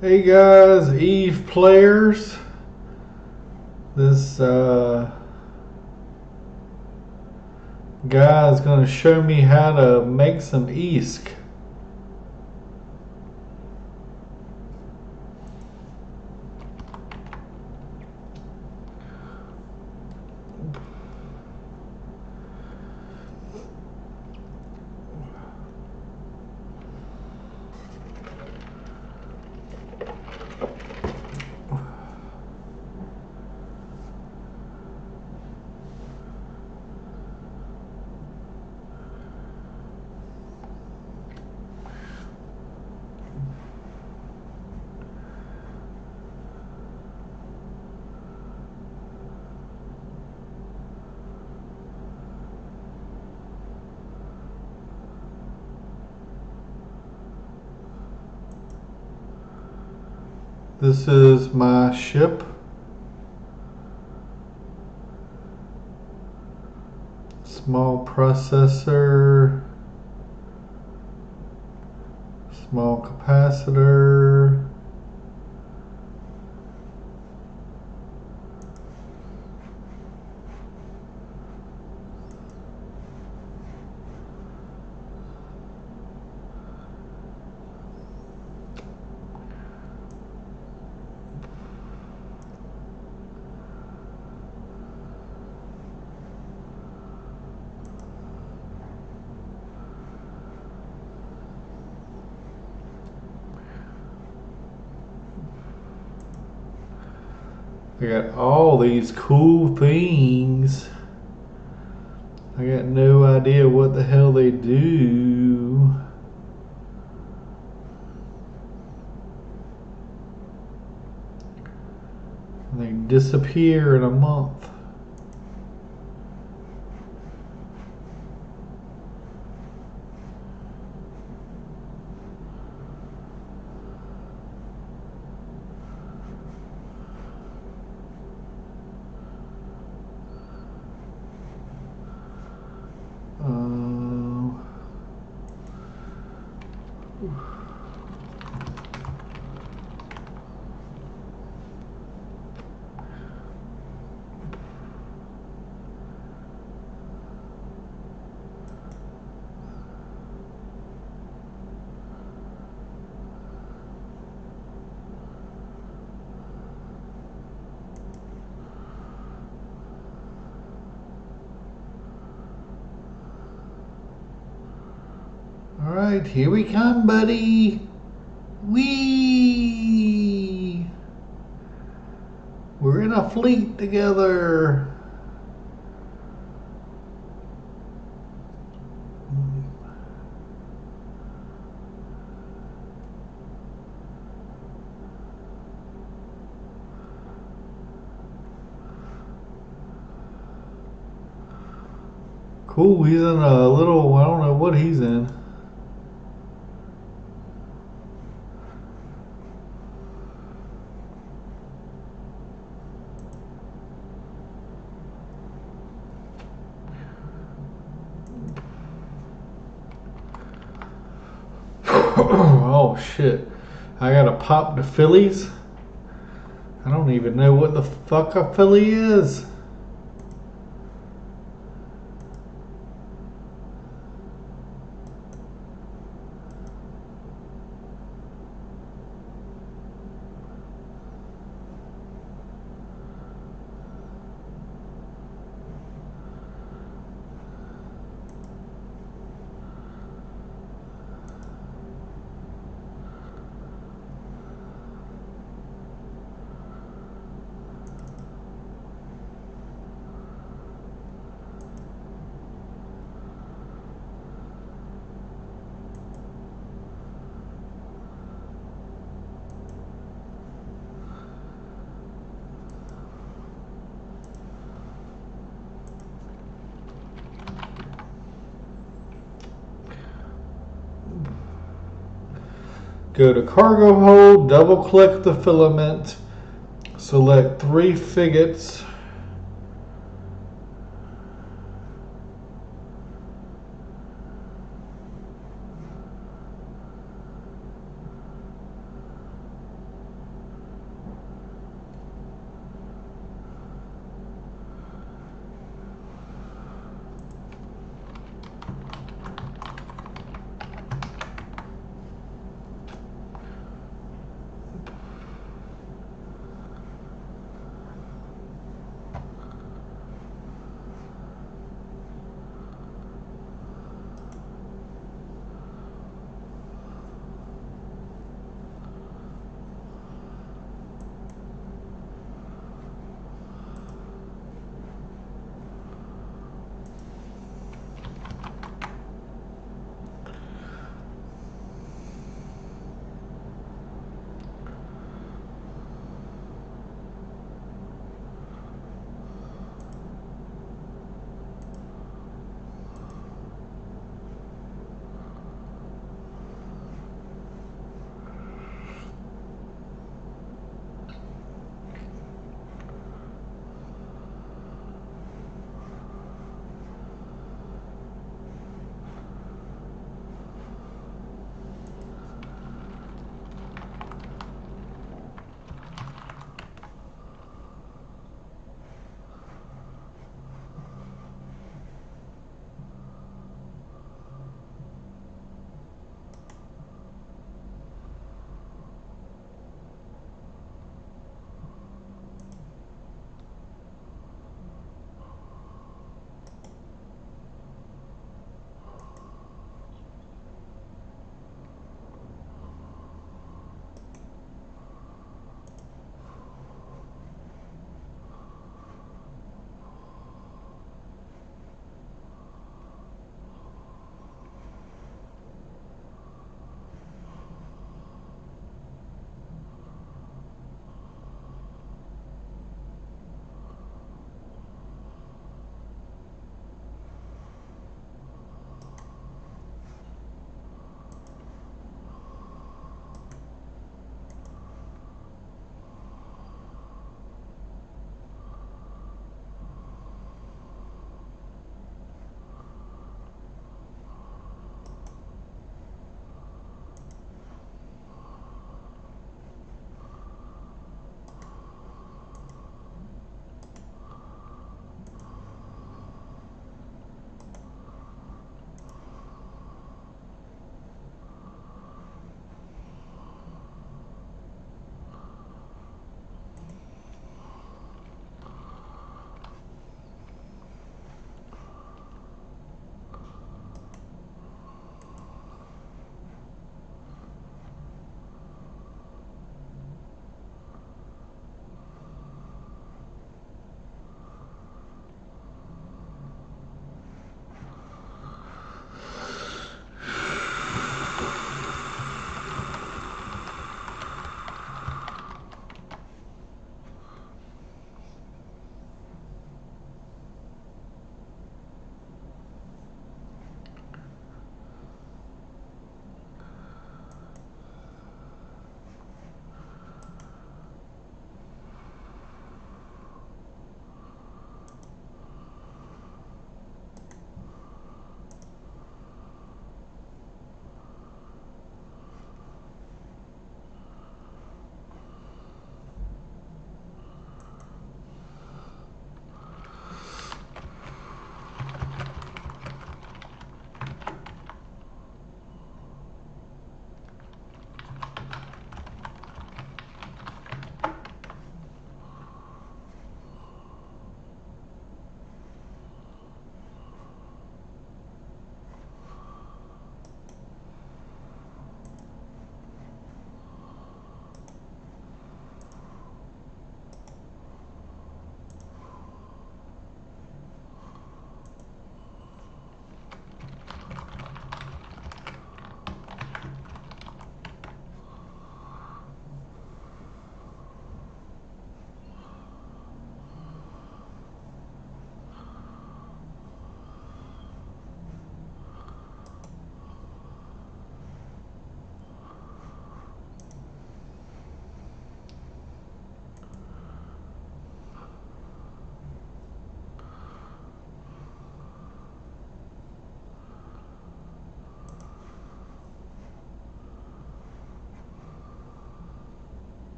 Hey guys, Eve players. This guy is going to show me how to make some esk. This is my ship. Small processor. Small capacitor. I got all these cool things. I got no idea what the hell they do. They disappear in a month. Alright, here we come, buddy. Whee! We're in a fleet together. Cool, he's in a little, I don't know what he's in. Oh shit. I gotta pop the Phillies. I don't even know what the fuck a Philly is. Go to cargo hold, double click the filament, select 3 frigates.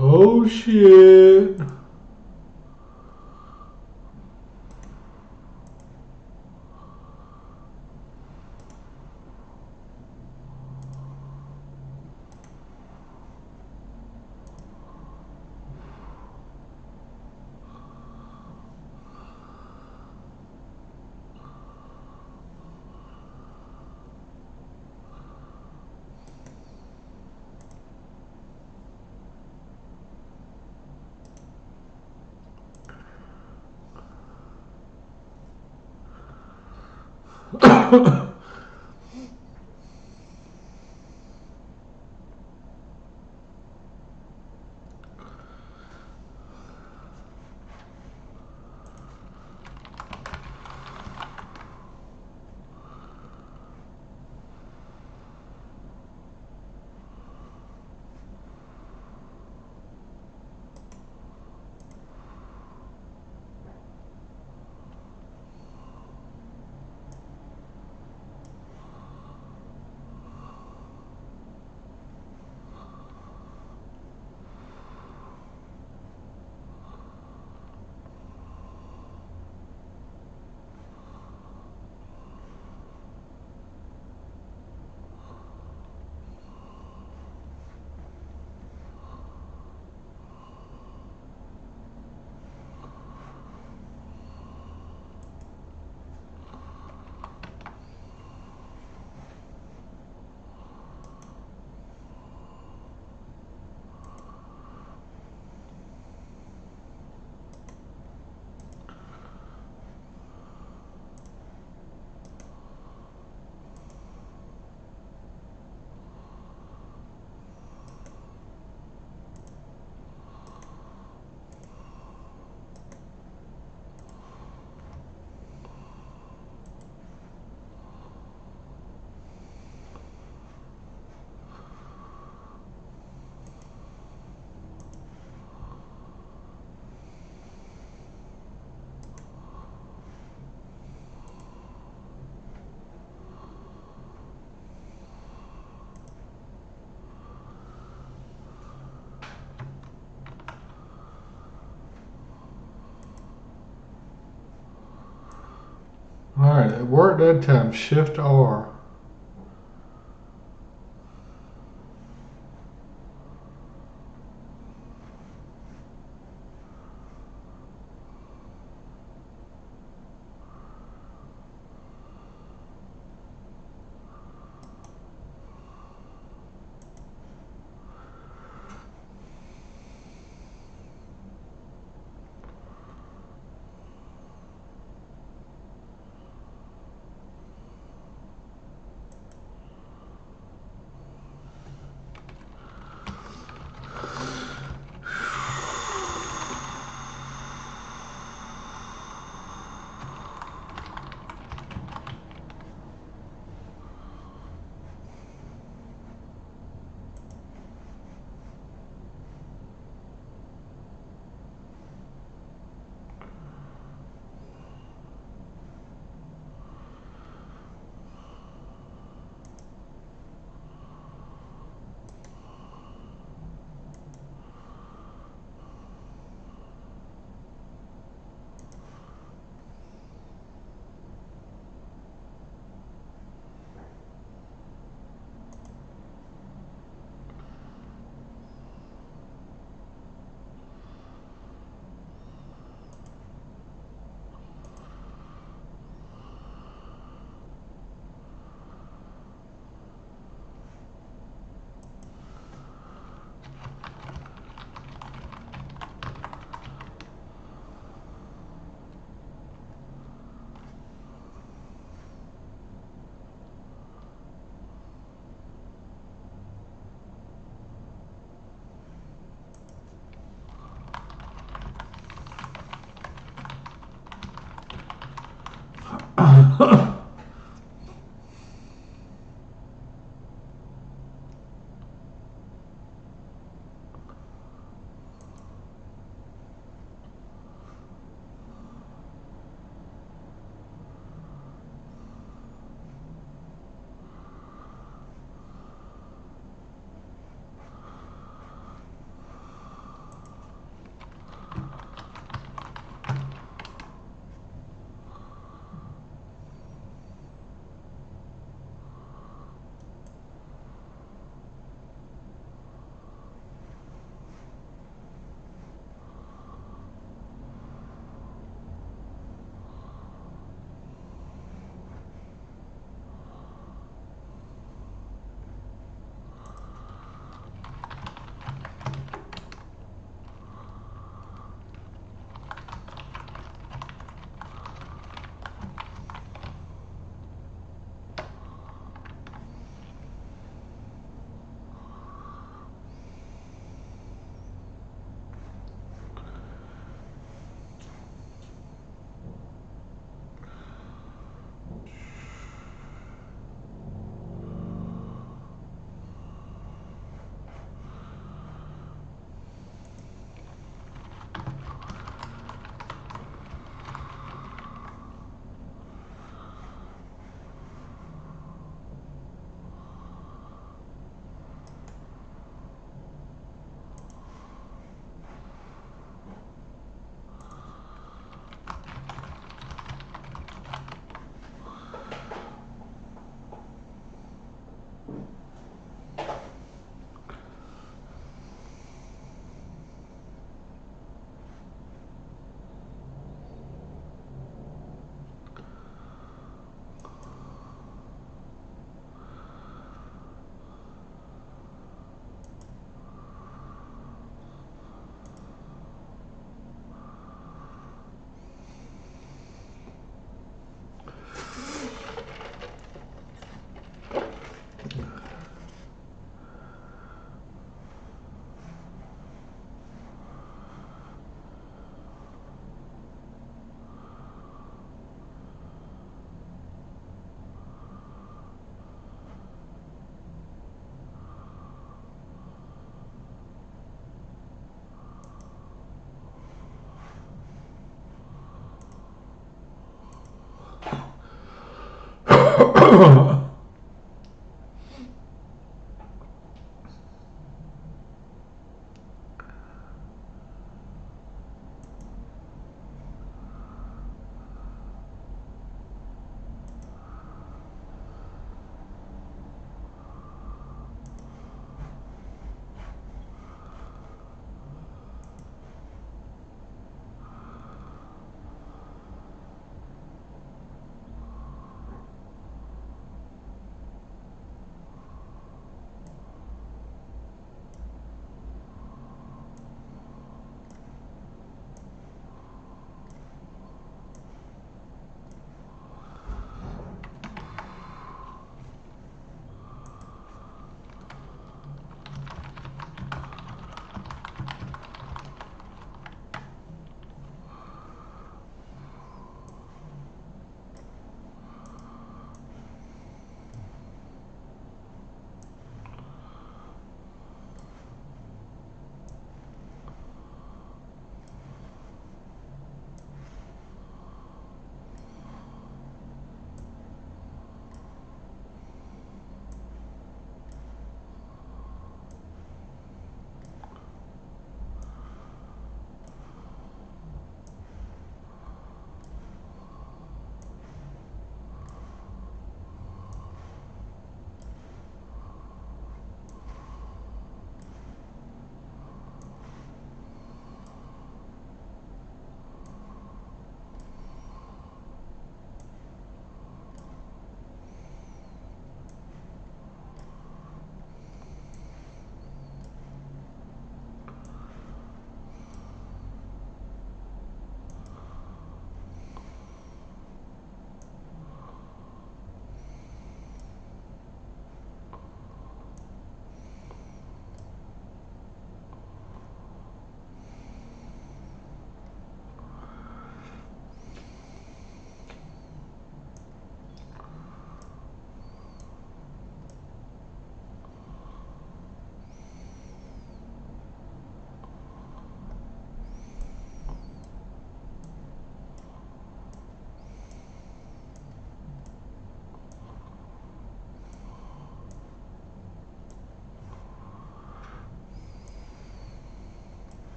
Oh shit. Alright, it worked that time. Shift R.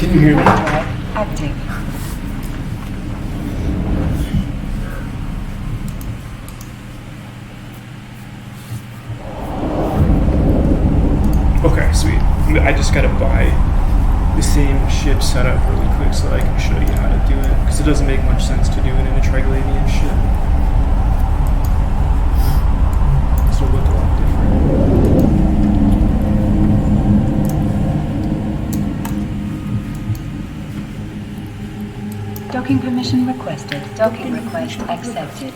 Can you hear me? Drive active. Okay, sweet. I just gotta buy the same ship setup really quick so that I can show you how to do it. Because it doesn't make much sense to do it in a Triglavian ship. This will look a lot different. Docking permission requested. Docking request accepted.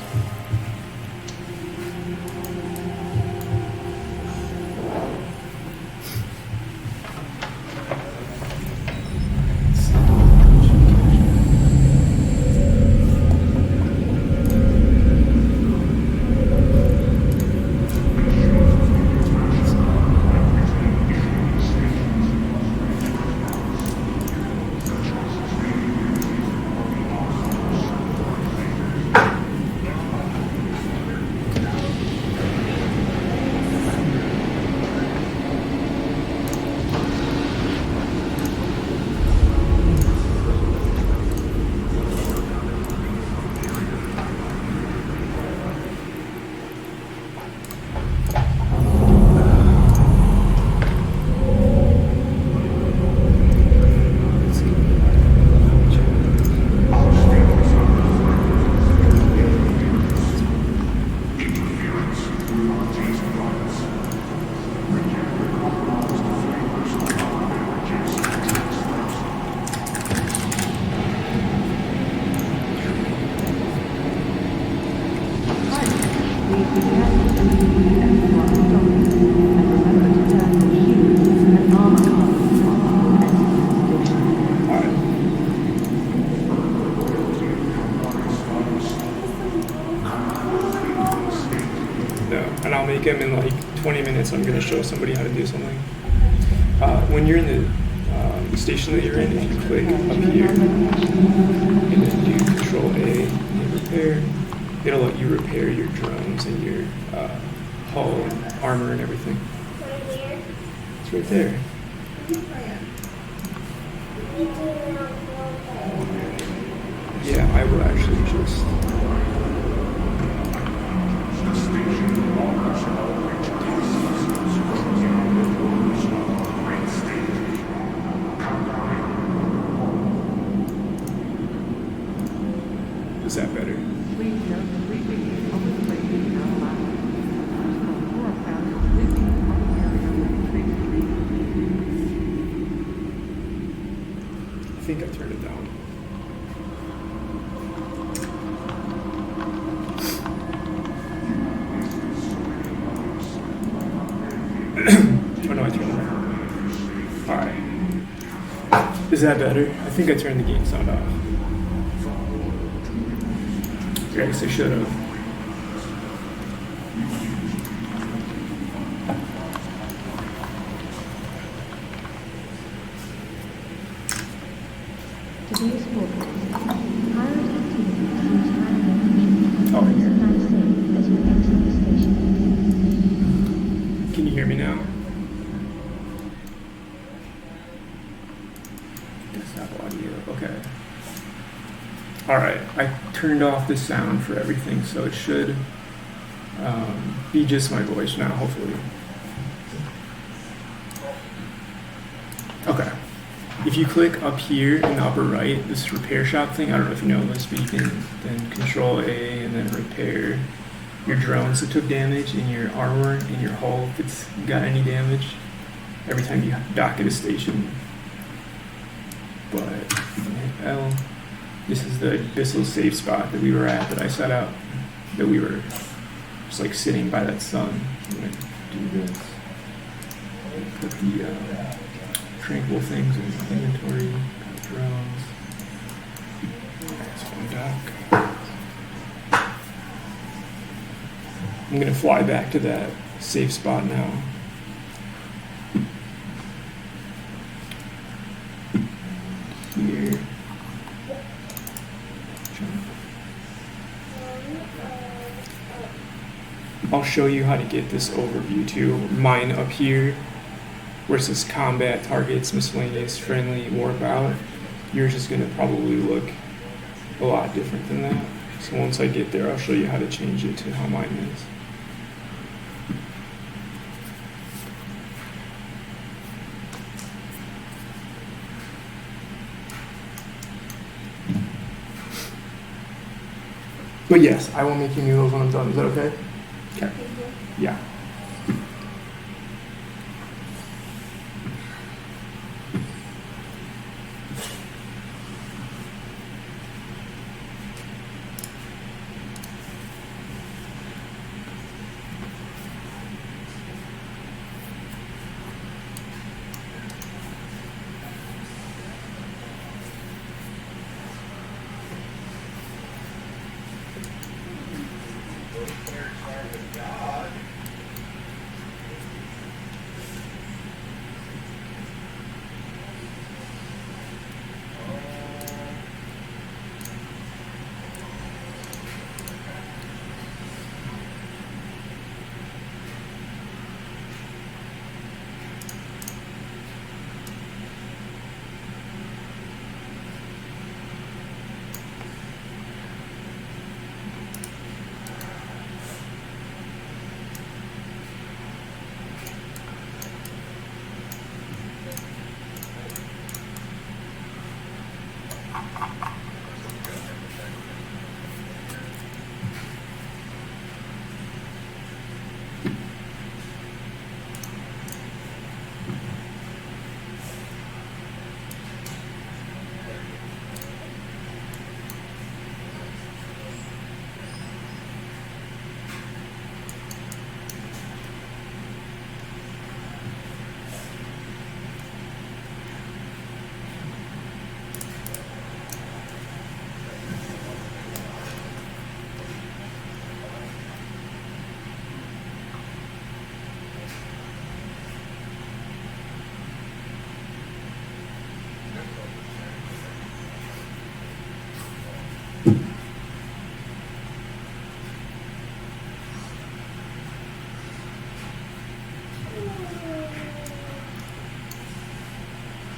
And I'll make them in like 20 minutes. I'm going to show somebody how to do something. When you're in the station that you're in, if you click up here and then do Control A and repair, it'll let you repair your drones and your hull and armor and everything. It's right there. Yeah, I will actually just... Is that better? I think I turned it down. Oh no, I turned it down. Alright. Is that better? I think I turned the game sound off. I guess I should have. Can you hear me now? Desktop audio. Okay. Alright, I turned off the sound for everything, so it should be just my voice now, hopefully. Okay. If you click up here in the upper right, this repair shop thing, I don't know if you know this, but you can then Control A and then repair your drones that took damage in your armor and your hull if it's got any damage every time you dock at a station. But L. This is the abyssal safe spot that we were at, that I set out, that we were just like sitting by that sun. I'm gonna do this. Put the tranquil things in inventory, drones. That's one dock. I'm gonna fly back to that safe spot now. Here. I'll show you how to get this overview too. Mine up here where it says combat, targets, miscellaneous, friendly, warp out, yours is going to probably look a lot different than that. So once I get there, I'll show you how to change it to how mine is. But yes, I will make you noodles when I'm done. Is that okay? Okay. Yeah.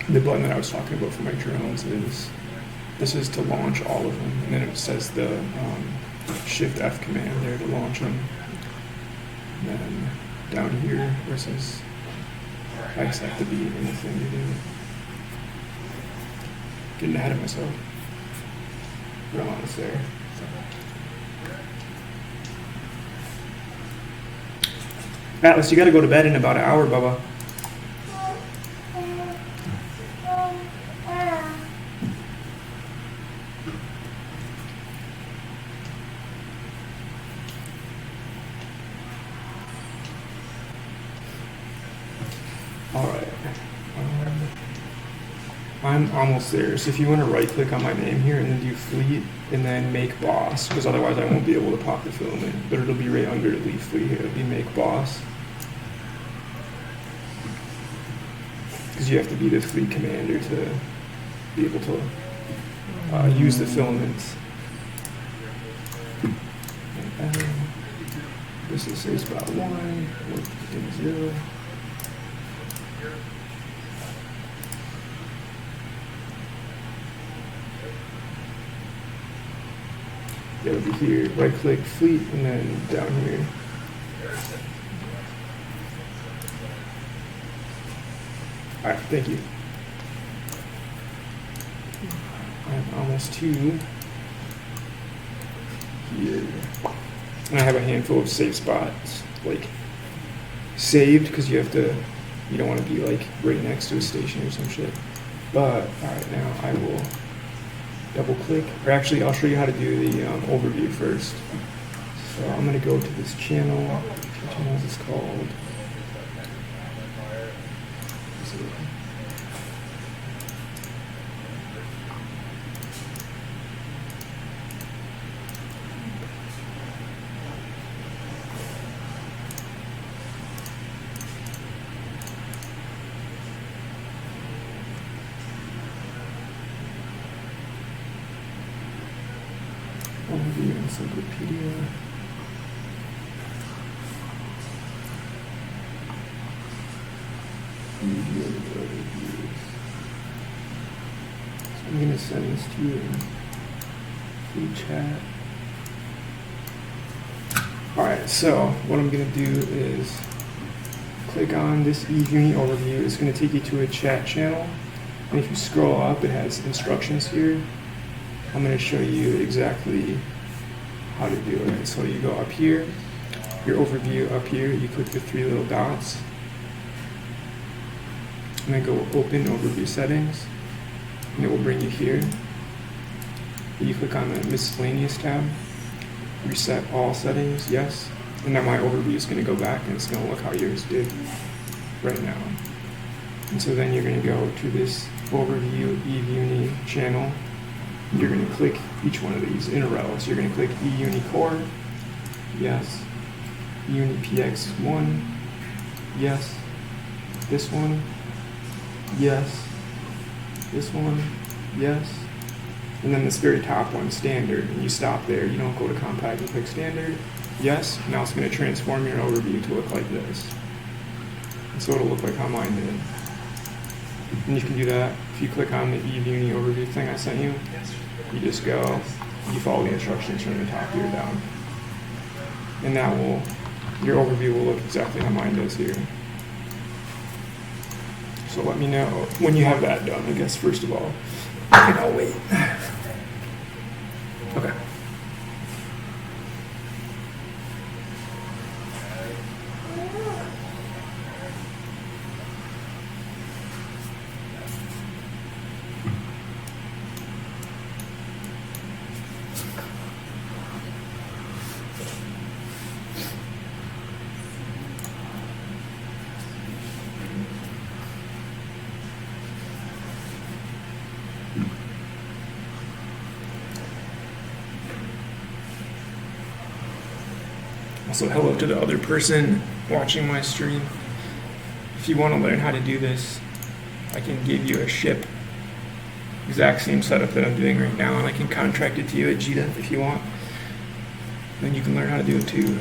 The button that I was talking about for my drones this is to launch all of them, and then it says the Shift F command there to launch them. And then down here where it says I just have to be in the thing to do it. Getting ahead of myself. But I'm almost there. Atlas, you gotta go to bed in about an hour, Bubba. Alright. I'm almost there. So if you want to right click on my name here and then do fleet and then make boss, because otherwise I won't be able to pop the filament, but it'll be right under delete fleet here. It'll be make boss. Because you have to be the fleet commander to be able to use the filaments. And this is say spot 1, work in 0. It'll be here, right click fleet, and then down here. Alright, thank you. I'm almost to here. And I have a handful of save spots, like saved, because you don't want to be like right next to a station or some shit. But, alright, now I will double click, or actually I'll show you how to do the overview first. So I'm going to go to this channel. What channel is this called? Overview encyclopedia. So I'm going to send this to you in free chat. Alright, so what I'm going to do is click on this eVuni overview. It's going to take you to a chat channel. And if you scroll up, it has instructions here. I'm going to show you exactly how to do it. So you go up here, your overview up here, you click the 3 little dots. And then go open overview settings. And it will bring you here. You click on the miscellaneous tab. Reset all settings, yes. And then my overview is going to go back and it's going to look how yours did right now. And so then you're going to go to this overview eVuni channel. You're going to click each one of these in a row. So you're going to click eVuni Core, yes. eVuni PX1, yes. This one, yes. This one, yes. And then this very top one, standard, and you stop there. You don't go to compact and click standard. Yes, now it's going to transform your overview to look like this. And so it'll look like how mine did. And you can do that if you click on the eVuni overview thing I sent you. You just go, you follow the instructions from the top here down. And that will, your overview will look exactly how mine does here. So let me know when you have that done, I guess, first of all. And I'll wait. Okay. Also, hello to the other person watching my stream. If you want to learn how to do this, I can give you a ship. Exact same setup that I'm doing right now, and I can contract it to you at Jita if you want. Then you can learn how to do it too.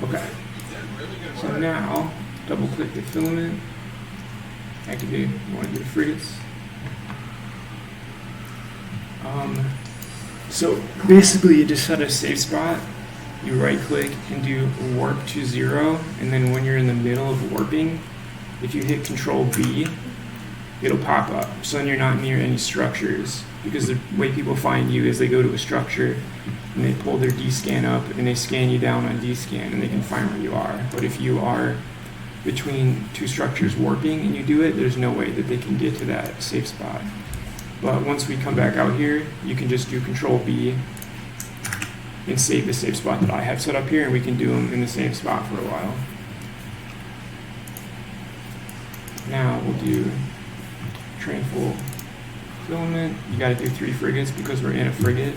Okay, so now double click the filament, activate, you want to do the frigates. So basically you just set a safe spot, you right click and do warp to 0, and then when you're in the middle of warping, if you hit Control B, it'll pop up. So then you're not near any structures, because the way people find you is they go to a structure and they pull their D-scan up and they scan you down on D-scan and they can find where you are. But if you are between two structures warping and you do it, there's no way that they can get to that safe spot. But once we come back out here, you can just do Control B and save the safe spot that I have set up here, and we can do them in the same spot for a while. Now we'll do transfull filament. You got to do 3 frigates because we're in a frigate.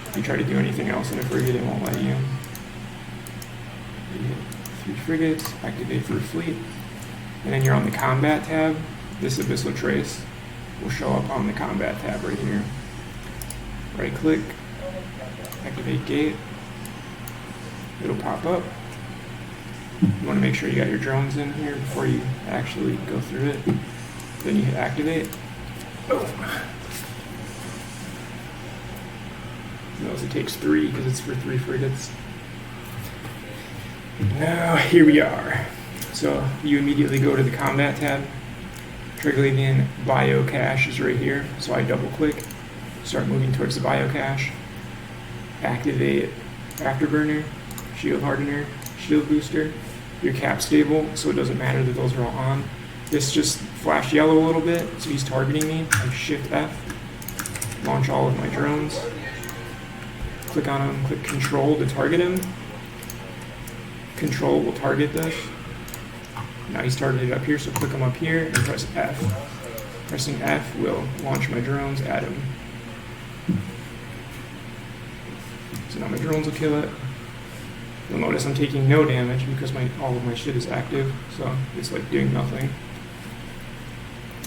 If you try to do anything else in a frigate, it won't let you. You hit 3 frigates, activate for fleet, and then you're on the combat tab. This abyssal trace will show up on the combat tab right here. Right click, activate gate. It'll pop up. You want to make sure you got your drones in here before you actually go through it. Then you hit activate. Boom. Notice it takes 3 because it's for 3 frigates. Now here we are. So you immediately go to the combat tab. Triglavian bio cache is right here. So I double click, start moving towards the bio cache. Activate afterburner, shield hardener, shield booster, your cap stable, so it doesn't matter that those are all on. This just flashed yellow a little bit, so he's targeting me. I shift F, launch all of my drones, click on him, click control to target him. Control will target this. Now he's targeted up here, so click him up here and press F. Pressing F will launch my drones at him. So now my drones will kill it. You'll notice I'm taking no damage because all of my shit is active, so it's like doing nothing.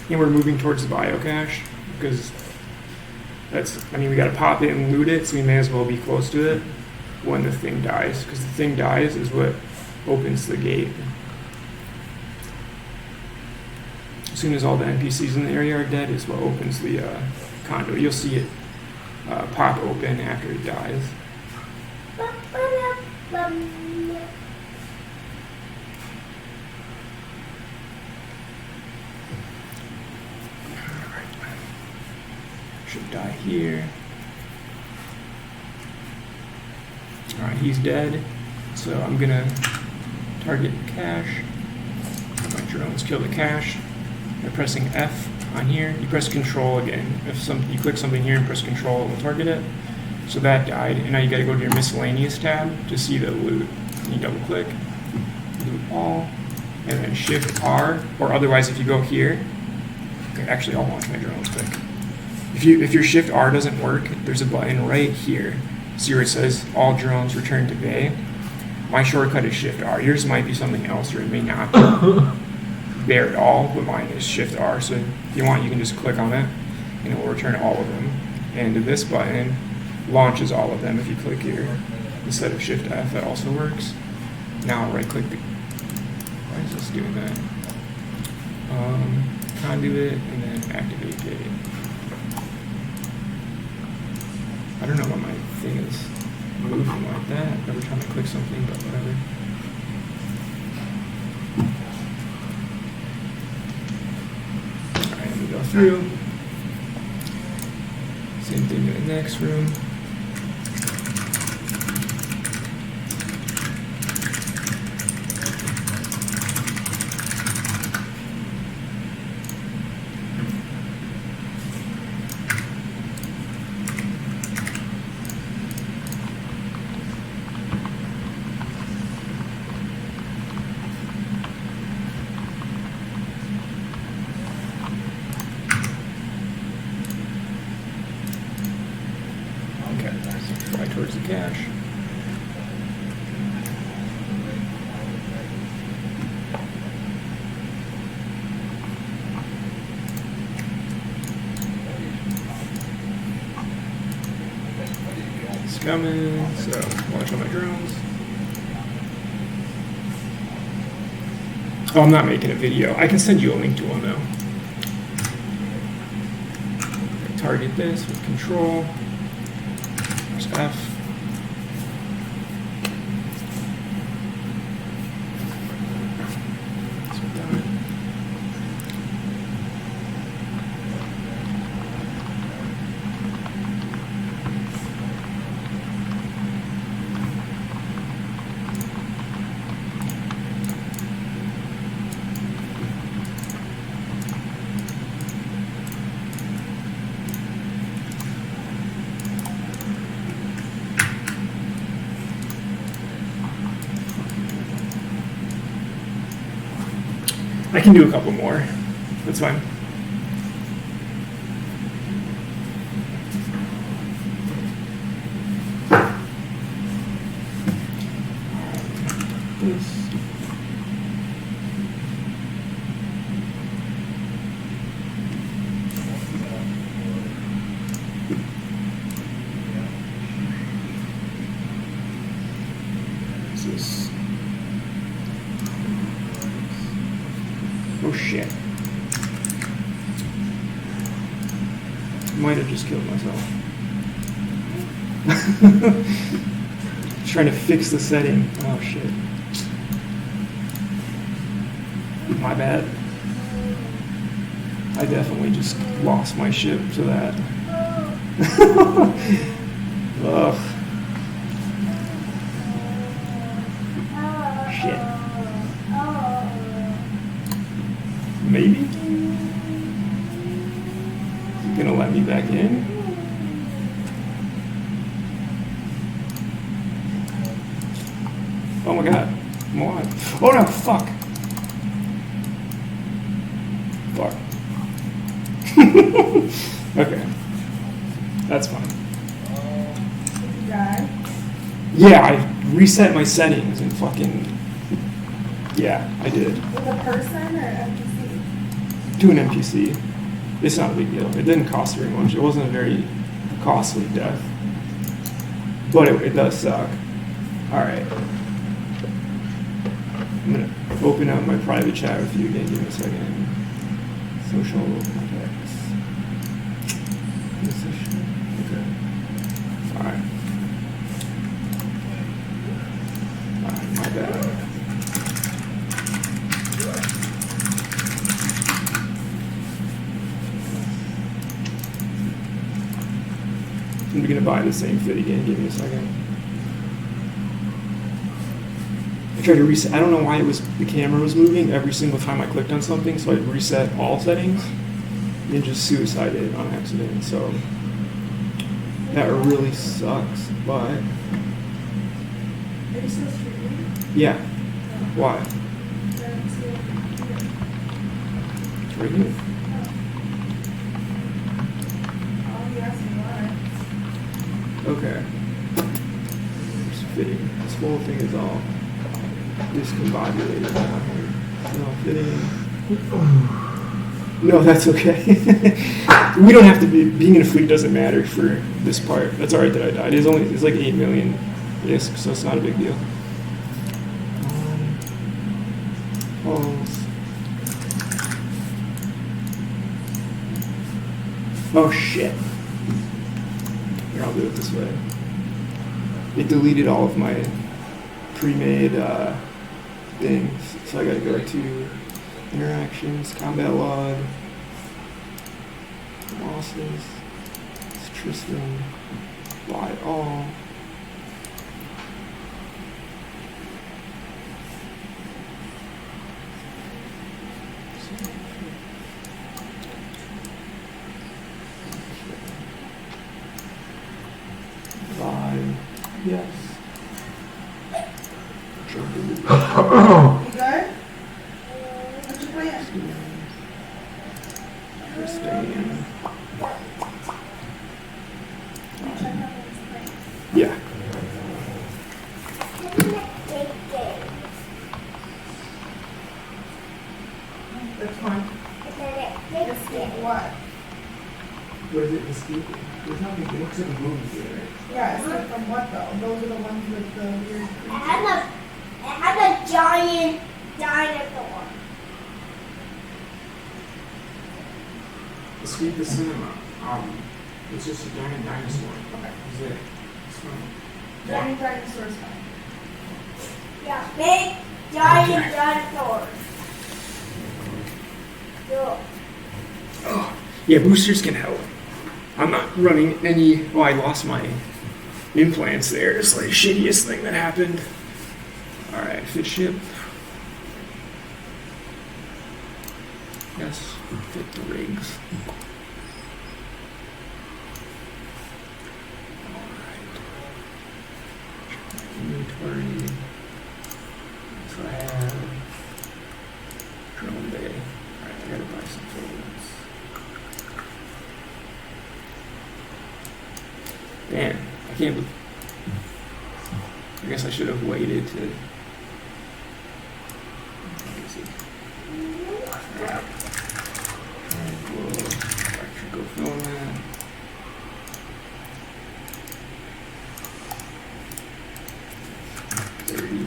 And we're moving towards the bio cache because we gotta pop it and loot it, so we may as well be close to it when the thing dies, because the thing dies is what opens the gate. As soon as all the NPCs in the area are dead is what opens the conduit. You'll see it pop open after it dies. Should die here. Alright, he's dead. So I'm gonna target cache. My drones kill the cache. By pressing F on here, you press control again. If you click something here and press control, it will target it. So that died, and now you gotta go to your miscellaneous tab to see the loot. And you double click, loot all, and then shift R, or otherwise if you go here, okay, actually I'll launch my drones quick. If your shift R doesn't work, there's a button right here. See where it says all drones return to bay? My shortcut is shift R. Yours might be something else, or it may not be there at all, but mine is shift R. So if you want, you can just click on it and it will return all of them. And this button launches all of them if you click here instead of shift F. That also works. Now I'll right click why is this doing that? Conduit and then activate gate. I don't know why my thing is moving like that every time I click something, but whatever. Alright, let me go through. Same thing to the next room. Fly towards the cache. It's coming, so watch all my drones. Oh, I'm not making a video. I can send you a link to one though. Target this with control. F. I can do a couple more. That's fine. This. so. Trying to fix the setting. Oh shit. My bad. I definitely just lost my ship to that. Ugh. Shit. Maybe? Gonna let me back in? Oh my god. I'm alive. Oh no, fuck. Fuck. Okay. That's fine. Did you die? Yeah, I reset my settings and fucking... Yeah, I did. With a person or NPC? To an NPC. It's not a big deal. It didn't cost very much. It wasn't a very costly death. But it does suck. Alright. I'm gonna open up my private chat with you again. Give me a second. Social contacts. Okay. Alright. Alright, my bad. I'm gonna buy the same fit again. Give me a second. I tried to reset. I don't know why the camera was moving every single time I clicked on something, so I reset all settings and just suicided on accident. So that really sucks. But Are you still streaming? yeah, why? I don't see it. It's right here. Oh, you asked me why. Okay. It's fitting. This whole thing is all discombobulated down here. It's all fitting. No, that's okay. We don't have to be. Being in a fleet doesn't matter for this part. That's alright that I died. It's like 8 million ISK, so it's not a big deal. Pause. Oh shit. Here, I'll do it this way. It deleted all of my pre-made things, so I gotta go to interactions, combat log, losses, it's Tristan, buy all. Buy, yes. Jump into You good? What's your plan? Tristan. Check out his plan. Yeah. Which one? Escape what? What is it? Escape? There's nothing. It looks like a movie theater. Yeah, escape from what though? Those are the ones with the weird creatures. It had a giant dinosaur. Escape the cinema. It's just a giant dinosaur. Okay. Is it? It's fun. Giant dinosaurs fine. Yeah, big giant Okay. dinosaurs. Yeah. Yeah, boosters can help. I'm not running any. Oh, I lost my implants there. It's like the shittiest thing that happened. All right, fit ship. Yes, fit the rigs. All right. Inventory. So I have drone bay. All right, I gotta buy some photos. Man, I can't believe. I guess I should have waited to. Let me see. Alright. Alright, we'll actually go film that. $30.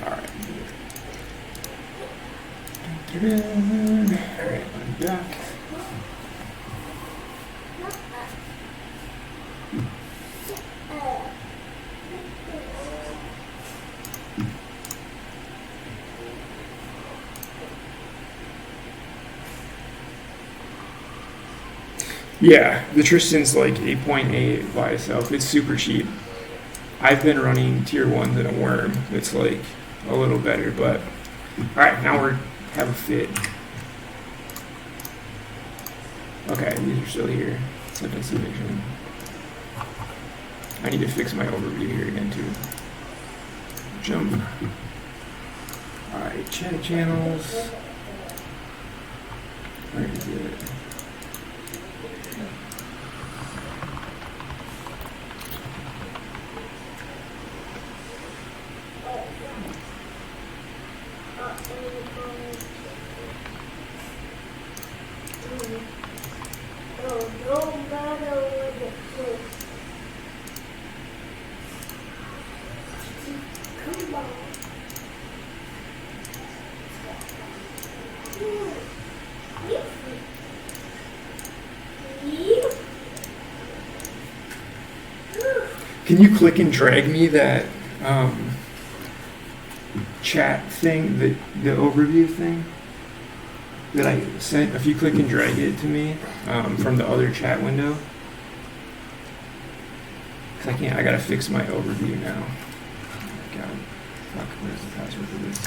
Alright. Alright, I'm back. Yeah, the Tristan's like 8.8 by itself. It's super cheap. I've been running tier 1s in a worm. It's like a little better, but alright, now we're have a fit. Okay, these are still here. Sentence eviction. I need to fix my overview here again too. Jump. Alright, chat channels. Where is it? Can you click and drag me that chat thing, the overview thing that I sent? If you click and drag it to me from the other chat window, because I can't. I gotta fix my overview now. God, fuck. Where's the password for this?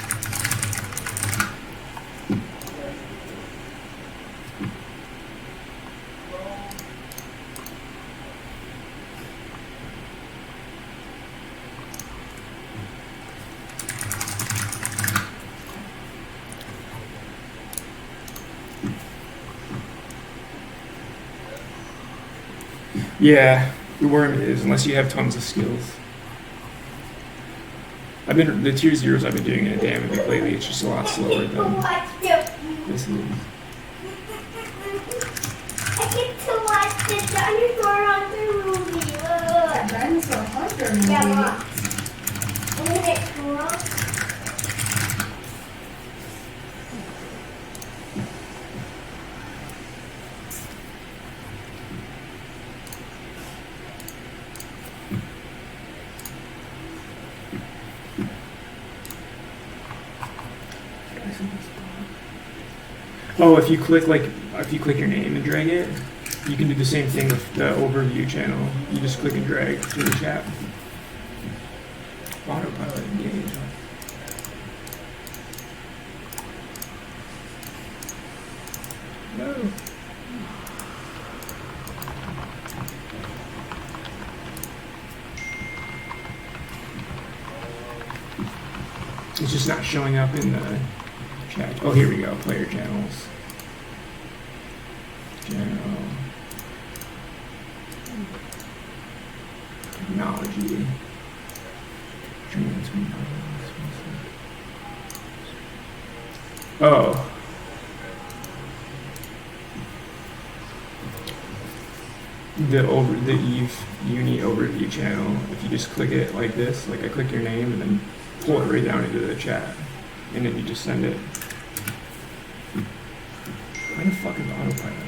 Yeah, the worm is, unless you have tons of skills. The tier 0s I've been doing in a damn bit lately. It's just a lot slower than this is. I get to watch the Dinosaur Hunter movie. Dinosaur Hunter movie. Yeah, isn't it cool? Oh, if you click your name and drag it, you can do the same thing with the overview channel. You just click and drag to the chat. Autopilot engage. No. It's just not showing up in the chat. Oh, here we go. Player channels. General. Technology. Oh. The Eve Uni overview channel. If you just click it like this, like I click your name and then pull it right down into the chat, and then you just send it. Why the fuck is autopilot on?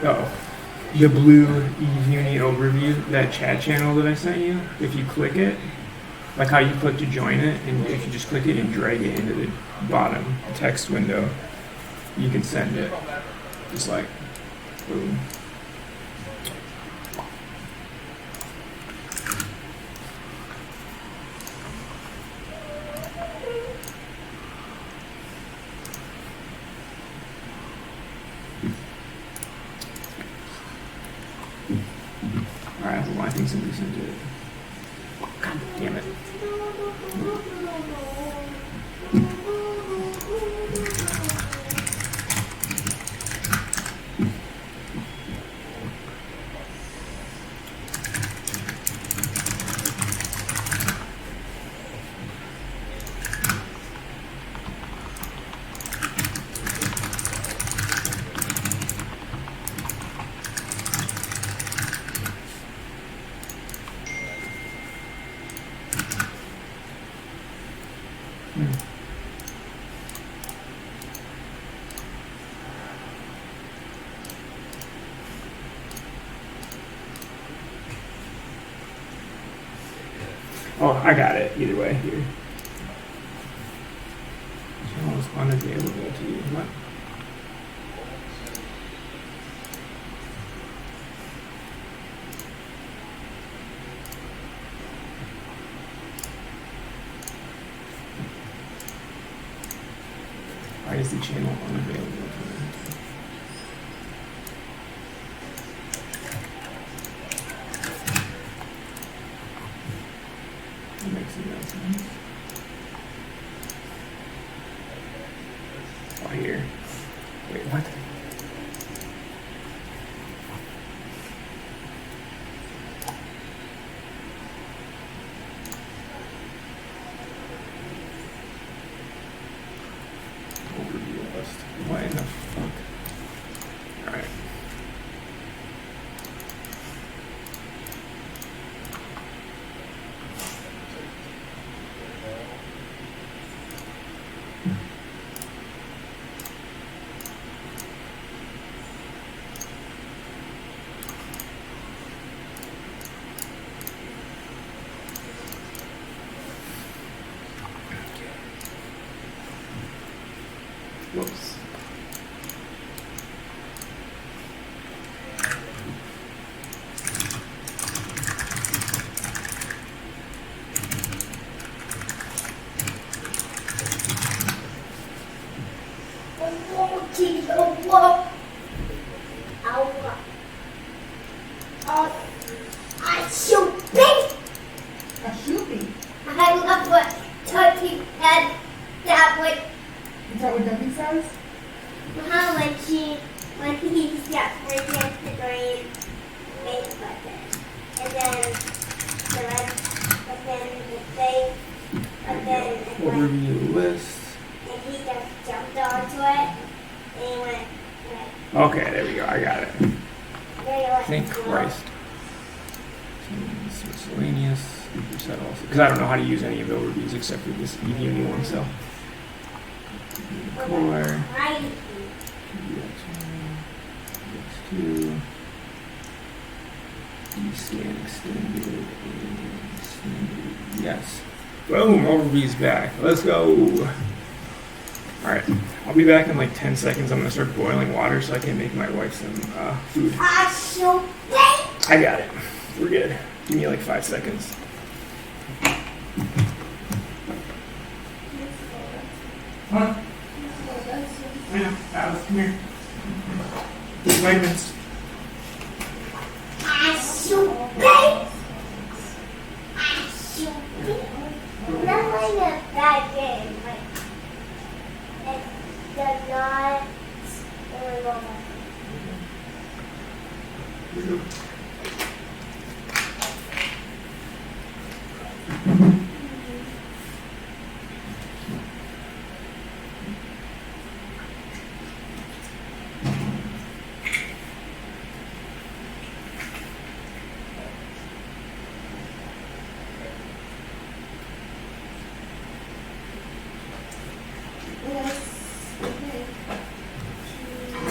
Oh, the blue Eve Uni overview, that chat channel that I sent you, if you click it, like how you click to join it, and if you just click it and drag it into the bottom text window, you can send it. Just like, boom. Alright, hold on, I think somebody sent it. God damn it. Oh, I got it. Either way, here. Channel is unavailable to you. What? Why is the channel unavailable to me? That makes no sense. Oh, here. Wait, what? Overview list. Why in the fuck? Alright. Whoops. I shoot big. A shoopy. I love what Turkey had that would Is that what Debbie says? when he got right against the green face button. And then the red, but then the face, but then it went, Overview list. and he just jumped onto it, and he went like, Okay, there we go. I got it. there you let Thank it go. Christ. Miscellaneous. Reset also. Because I don't know how to use any of the overviews except for this uni one, so. Core. Right. X2. Scan extended. Yes. Boom, overview's back. Let's go. Alright, I'll be back in like 10 seconds. I'm gonna start boiling water so I can make my wife some food. I shoot big. I got it. We're good. Give me like 5 seconds. Huh? I know. Alice, come here. These vitamins. I shoot big. I shoot big. Not like a bad game, but it does not really go back.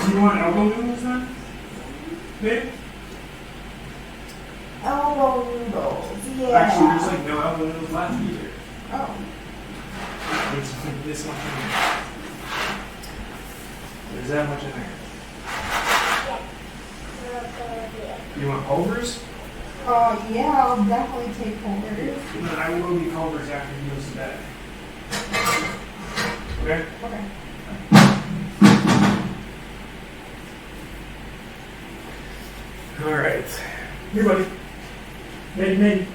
You want elbow noodles then? Babe? Elbow noodles. Yeah. Actually, there's like no elbow noodles left either. Oh. There's like this much in there. There's that much in there. You want Culver's? Yeah, I'll definitely take Culver's. And then I will go get Culver's after he goes to bed. Okay? Okay. Alright. Here, buddy. Maggie.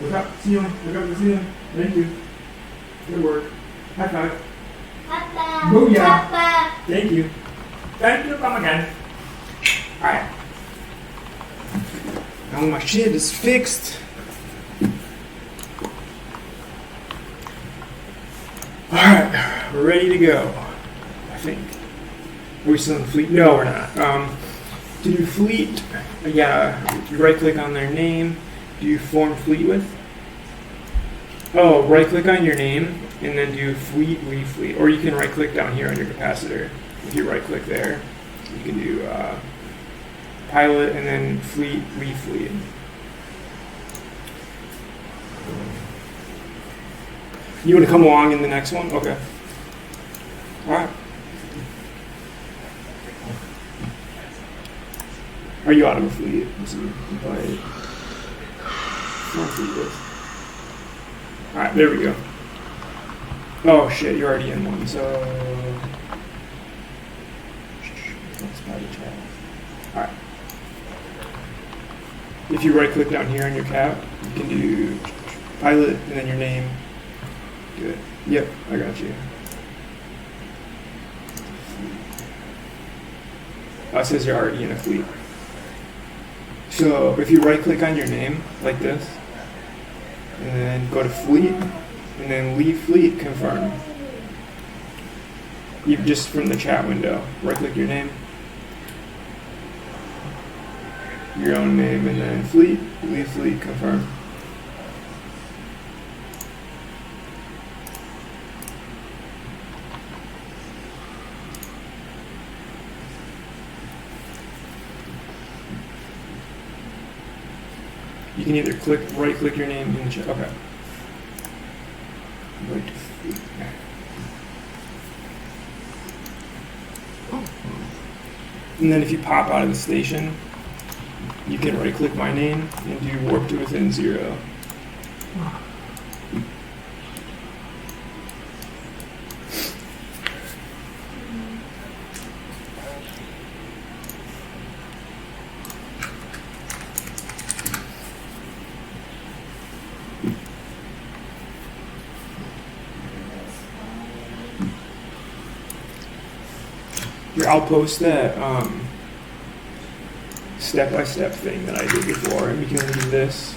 Look up, ceiling. Look up at the ceiling. Thank you. Good work. High five. Papa. Booyah. Papa. Thank you. Thank you. Come again. Alright. Now my shit is fixed. Alright, we're ready to go. I think. Are we still in fleet? No, we're not. To do fleet, you right click on their name. Do you form fleet with? Oh, right click on your name and then do fleet, refleet. Or you can right click down here on your capacitor. If you right click there, you can do pilot and then fleet, refleet. You want to come along in the next one? Okay. Alright. Are you out of a fleet? Let's see. Invite. More fleet with. Alright, there we go. Oh shit, you're already in one, so. Let's probably try. Alright. If you right click down here on your cap, you can do pilot and then your name. Good. Yep, I got you. It says you're already in a fleet. So if you right click on your name like this, and then go to fleet, and then leave fleet, confirm. You just from the chat window, right click your name, your own name, and then fleet, leave fleet, confirm. You can either right click your name in the chat. Okay. Right to fleet. And then if you pop out of the station, you can right click my name and do warp to within 0. Here, I'll post that step-by-step thing that I did before, and we can do this.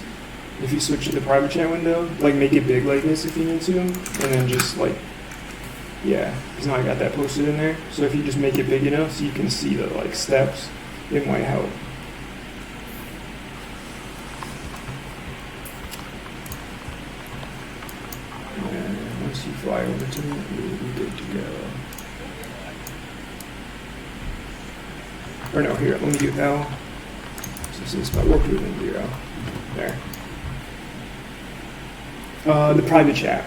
If you switch to the private chat window, like make it big like this if you need to, and then just like, yeah, because now I got that posted in there. So if you just make it big enough so you can see the like steps, it might help. And once you fly over to me, we'll be good to go. Or no, here, let me do L. So this is about warp to within 0. There. The private chat.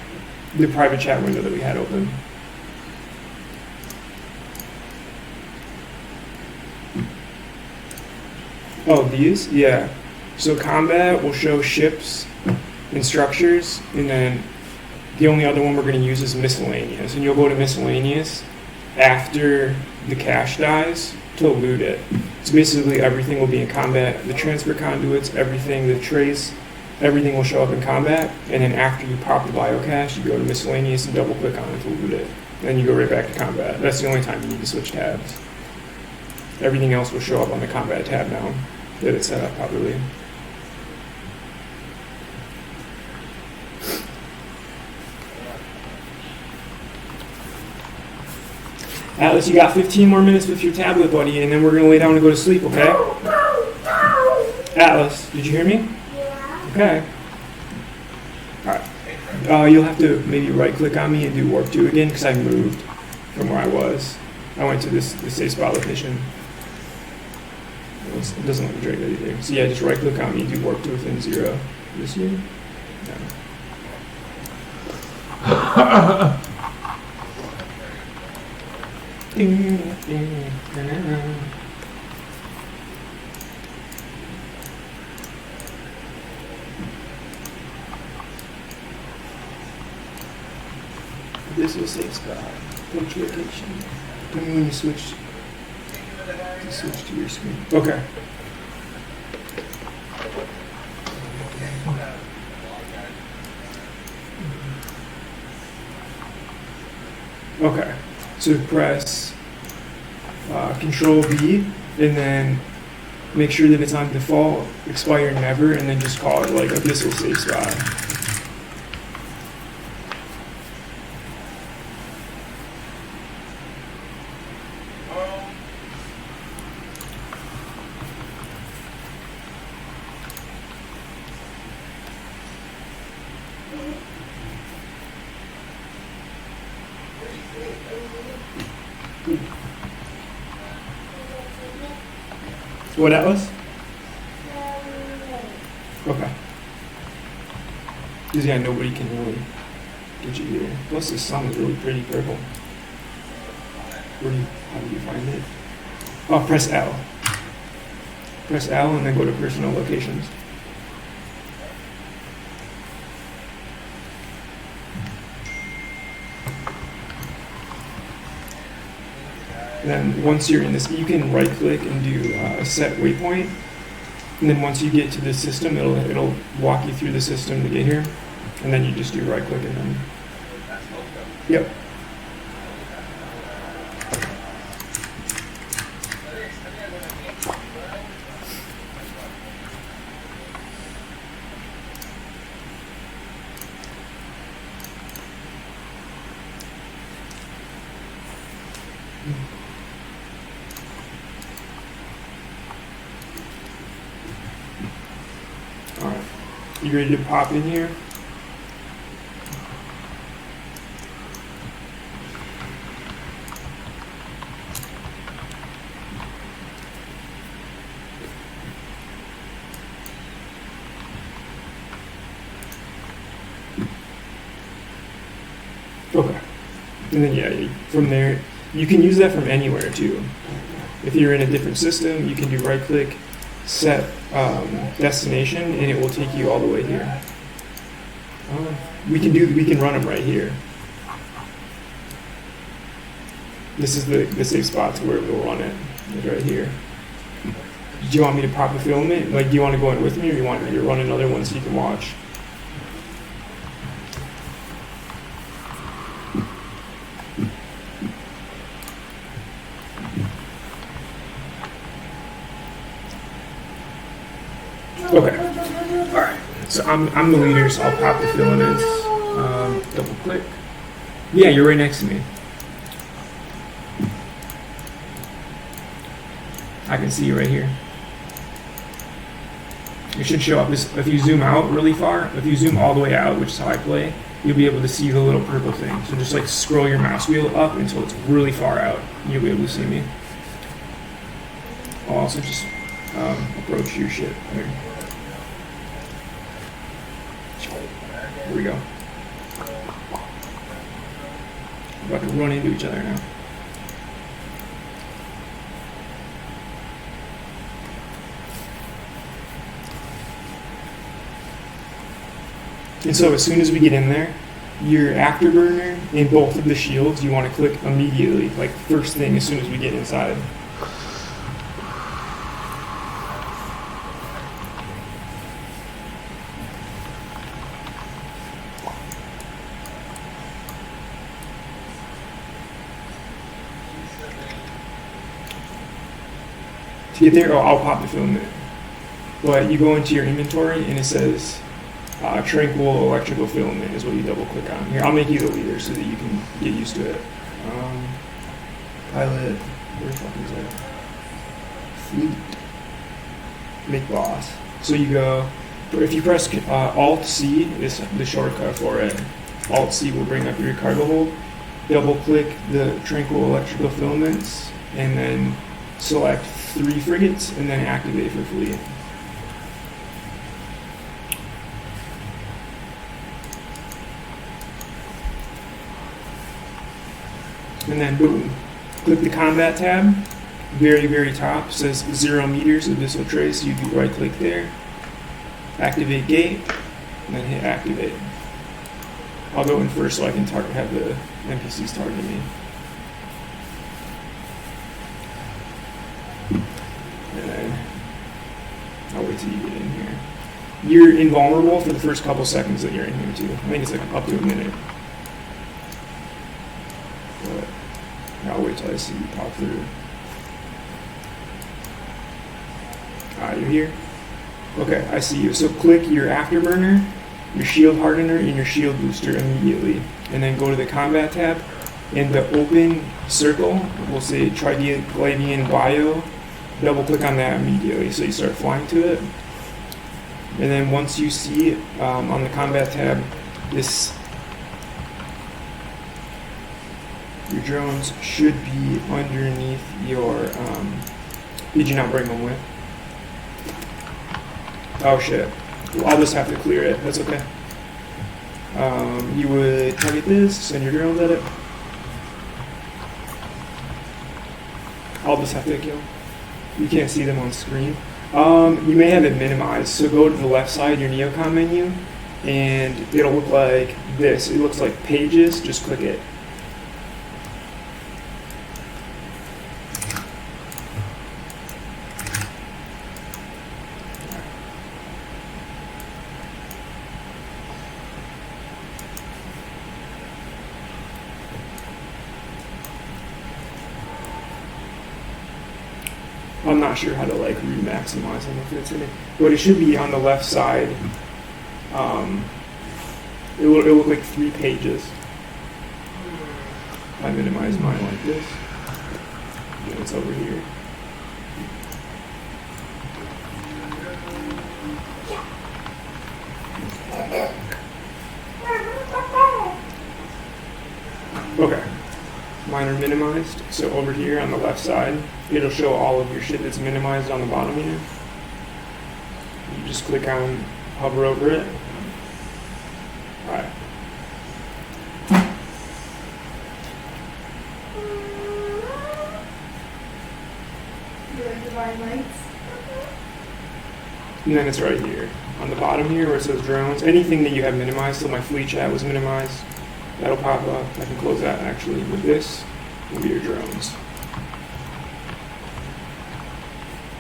The private chat window that we had open. Oh, these? Yeah. So combat will show ships and structures, and then the only other one we're going to use is miscellaneous. And you'll go to miscellaneous after the cache dies to loot it. So basically everything will be in combat. The transfer conduits, everything, the trace, everything will show up in combat. And then after you pop the biocache, you go to miscellaneous and double click on it to loot it. Then you go right back to combat. That's the only time you need to switch tabs. Everything else will show up on the combat tab now that it's set up properly. Atlas, you got 15 more minutes with your tablet, buddy, and then we're going to lay down and go to sleep, okay? Atlas, did you hear me? Yeah. Okay. Alright. You'll have to maybe right-click on me and do warp 2 again, because I moved from where I was. I went to this safe spot location. It doesn't look very good either. So yeah, just right-click on me and do warp 2 within 0. This year? No. This is a safe spot. Which location? Tell me when you switch to your screen. Okay. Okay. So press Control B, and then make sure that it's on default, expire never, and then just call it like abyssal safe spot. What that was? Okay. Because yeah, nobody can really get you here. Plus this song is really pretty purple. How do you find it? Oh, press L. Press L and then go to personal locations. And then once you're in this, you can right click and do set waypoint. And then once you get to the system, it'll walk you through the system to get here. And then you just do right click and then. Yep. All right. You ready to pop in here? Okay. And then yeah, from there, you can use that from anywhere too. If you're in a different system, you can do right click, set destination, and it will take you all the way here. We can run them right here. This is the safe spots where we'll run it. It's right here. Do you want me to pop a filament? Like, do you want to go in with me, or you want me to run another one so you can watch? Okay. All right. So I'm the leader, so I'll pop the filaments. Double click. Yeah, you're right next to me. I can see you right here. It should show up. If you zoom out really far, if you zoom all the way out, which is how I play, you'll be able to see the little purple thing. So just like scroll your mouse wheel up until it's really far out, and you'll be able to see me. I'll also just approach your shit. Here we go. We're about to run into each other now. And so as soon as we get in there, your afterburner in both of the shields, you want to click immediately, like first thing as soon as we get inside. To get there, I'll pop the filament. But you go into your inventory and it says tranquil electrical filament is what you double click on. Here, I'll make you the leader so that you can get used to it. Pilot, where the fuck is that? Fleet. Make boss. So you go, if you press Alt-C, is the shortcut for it. Alt-C will bring up your cargo hold. Double click the tranquil electrical filaments and then select 3 frigates and then activate for fleet. And then boom, click the combat tab, very, very top, says 0 meters abyssal trace. You do right click there, activate gate, and then hit activate. I'll go in first so I can have the NPCs target me. And then I'll wait till you get in here. You're invulnerable for the first couple seconds that you're in here too. I think it's like up to a minute. see you pop through. You're here? Okay, I see you. So click your afterburner, your shield hardener, and your shield booster immediately. And then go to the combat tab. In the open circle, we'll say Triglavian Bio. Double click on that immediately so you start flying to it. And then once you see on the combat tab, your drones should be underneath your, did you not bring them with? Oh shit, I'll just have to clear it, that's okay. You would target this, send your drones at it. I'll just have to kill. You can't see them on screen. You may have it minimized, so go to the left side, your Neocom menu, and it'll look like this. It looks like pages, just click it. I'm not sure how to like re-maximize them if it's in it, but it should be on the left side. It'll look like 3 pages. I minimize mine like this. And it's over here. Okay. Mine are minimized, so over here on the left side, it'll show all of your shit that's minimized on the bottom here. You just click on, hover over it. Alright. You like Divine Lights? And then it's right here. On the bottom here where it says drones, anything that you have minimized, so my fleet chat was minimized, that'll pop up. I can close that actually. With this, will be your drones.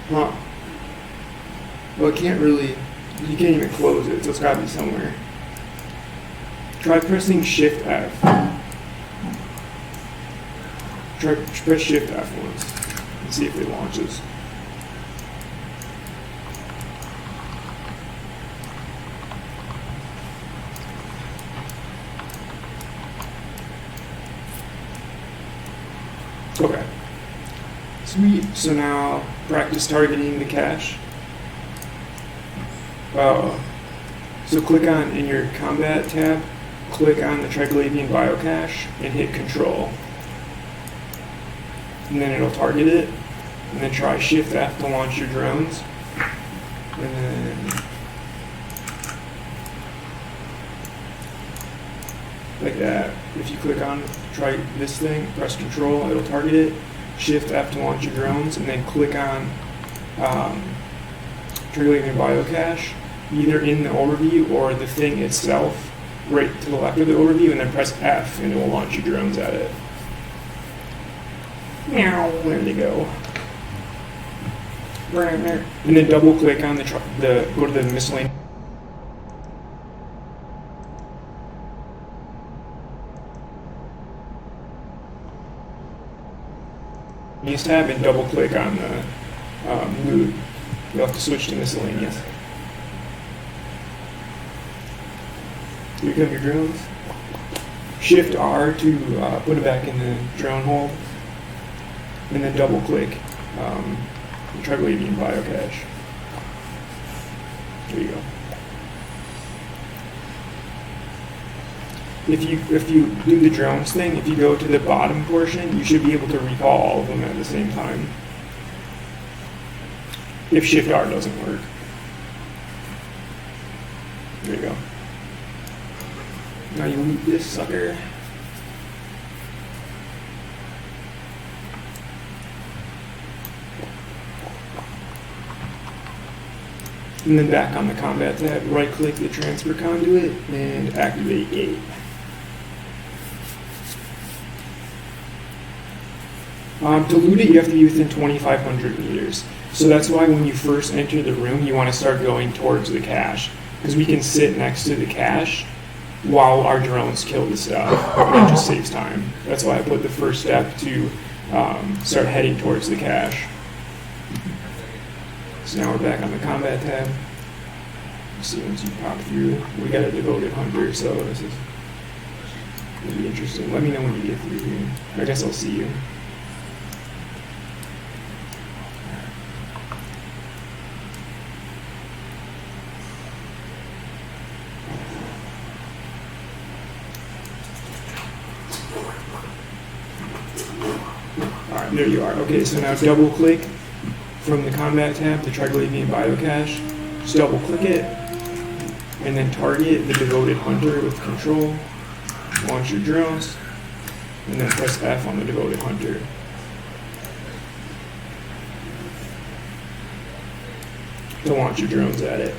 Huh. Well, it can't really, you can't even close it, so it's gotta be somewhere. Try pressing Shift F. Press Shift F once and see if it launches. Okay. Sweet. So now practice targeting the cache. So click on, in your combat tab, click on the Triglavian Biocache and hit Control. And then it'll target it. And then try Shift F to launch your drones. And then like that. If you click on, try this thing, press Control, it'll target it. Shift F to launch your drones, and then click on Triglavian Biocache, either in the overview or the thing itself, right to the left of the overview, and then press F, and it will launch your drones at it. Meow, there they go. And then double click on go to the miscellaneous tab and double click on the loot. You'll have to switch to miscellaneous. Here come your drones. Shift R to put it back in the drone hold. And then double click the Triglavian Biocache. There you go. If you do the drones thing, if you go to the bottom portion, you should be able to recall all of them at the same time. If Shift R doesn't work. There you go. Now you loot this sucker. And then back on the combat tab, right click the transfer conduit and activate gate. To loot it, you have to be within 2,500 meters. So that's why when you first enter the room, you want to start going towards the cache. Because we can sit next to the cache while our drones kill the stuff. That just saves time. That's why I put the first step to start heading towards the cache. So now we're back on the combat tab. See, once you pop through, we got a devoted hunter, so this is gonna be interesting. Let me know when you get through here. I guess I'll see you. Alright, there you are. Okay, so now double click from the combat tab to Triglavian Biocache. Just double click it, and then target the devoted hunter with control. Launch your drones, and then press F on the devoted hunter. To launch your drones at it.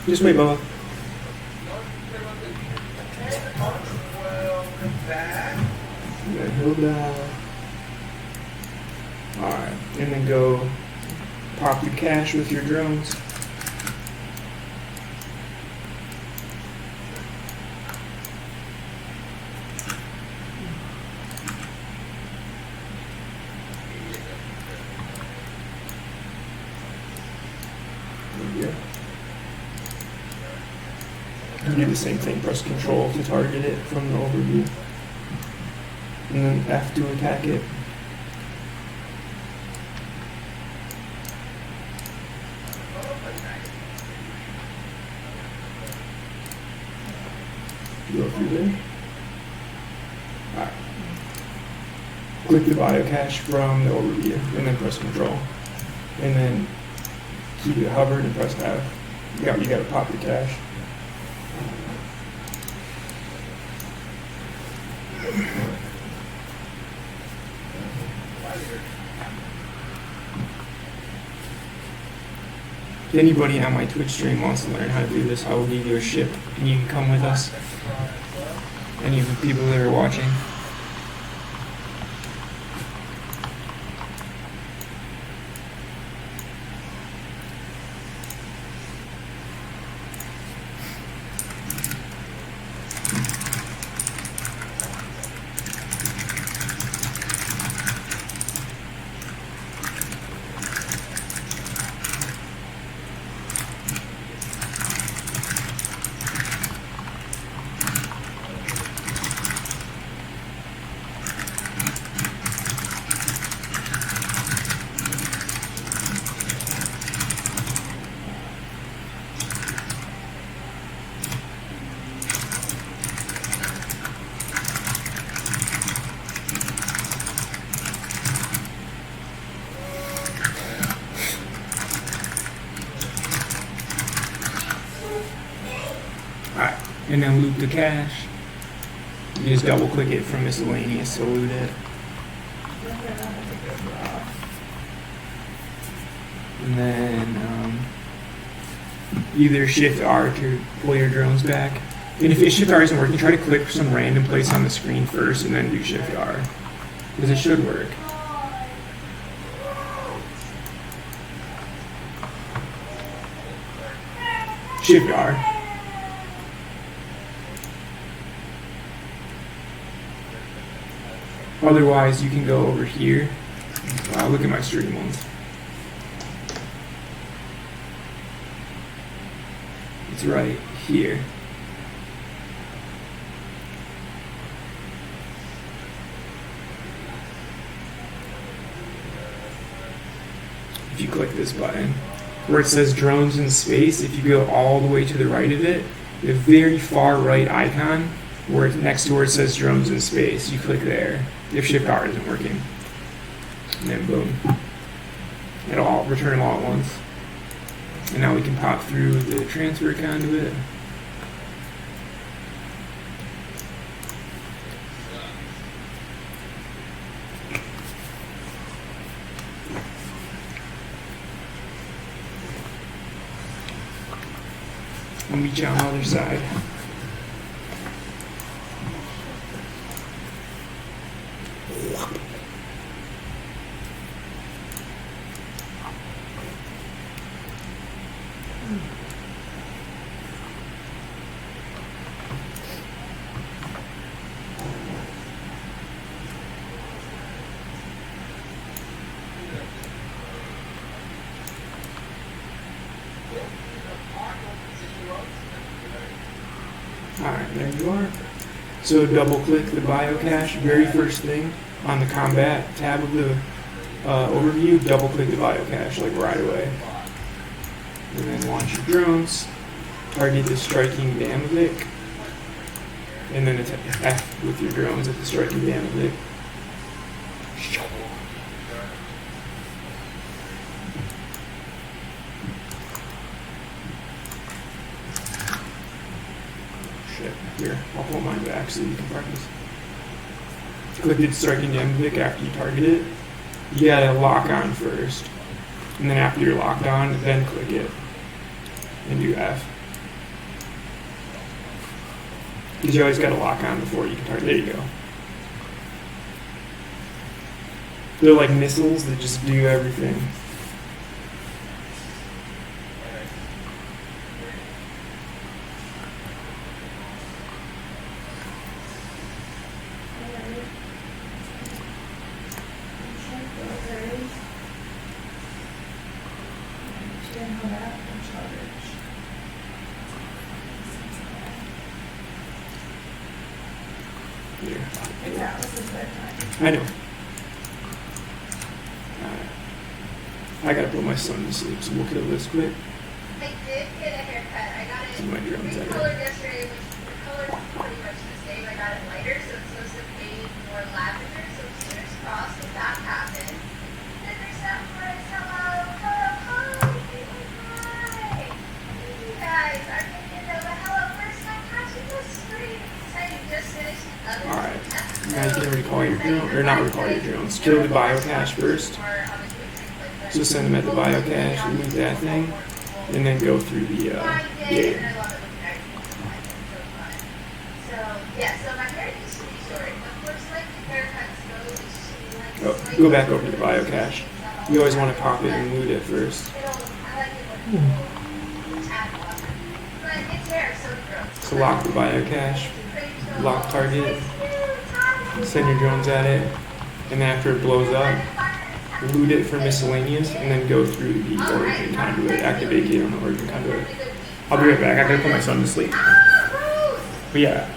Just wait, Bubba. Then hold down. Alright, and then go pop your cache with your drones. Do the same thing, press control to target it from the overview. And then F to attack it. Go through there. Alright. Click the biocache from the overview and then press control. And then keep it hovered and press F. You gotta pop your cache. If anybody on my Twitch stream wants to learn how to do this, I will give you a ship and you can come with us. Any of the people that are watching. And then loop the cache. You just double click it from miscellaneous to loot it. And then either Shift R to pull your drones back. And if Shift R isn't working, try to click some random place on the screen first and then do Shift R. Because it should work. Shift R. Otherwise, you can go over here. Wow, look at my stream ones. It's right here. If you click this button, where it says drones in space, if you go all the way to the right of it, the very far right icon, where it's next to where it says drones in space, you click there. If Shift R isn't working. And then boom. It'll all return them all at once. And now we can pop through the transfer conduit. And meet you on the other side. Alright, there you are. So double click the biocache, very first thing on the combat tab of the overview, double click the biocache like right away. And then launch your drones, target the striking Damavik, and then attack F with your drones at the striking Damavik. Shit, here, I'll pull mine back so you can practice. Click the striking Damavik after you target it. You gotta lock on first. And then after you're locked on, then click it. And do F. Because you always gotta lock on before you can target. There you go. They're like missiles that just do everything. I know. I gotta put my son to sleep, so we'll kill this quick. I did get a haircut. I got it See my drums at it. recolored yesterday, which recolored pretty much the same. I got it lighter, so it's supposed to be more lavender. So fingers crossed if that happens. And there's that first hello, hi. You guys are thinking of a hello first time catching the screen. So you just finished the other Alright. You guys can recall your drone, or not recall your drones. Kill the biocache first. So send them at the biocache, remove that thing, and then go through the gate. Go back over to the biocache. You always want to pop it and loot it first. So lock the biocache, lock target, send your drones at it, and then after it blows up, loot it for miscellaneous, and then go through the origin conduit, activate gate on the origin conduit. I'll be right back. I gotta put my son to sleep. But yeah,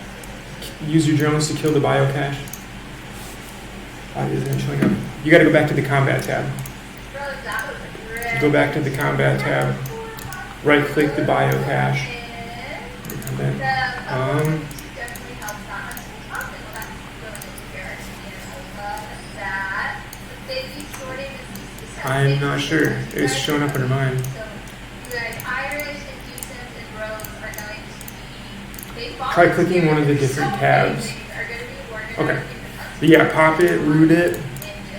use your drones to kill the biocache. Isn't showing up. You gotta go back to the combat tab. Go back to the combat tab. Right click the biocache. And then, I'm not sure. It's showing up under mine. Try clicking one of the different tabs. Okay. But yeah, pop it, loot it.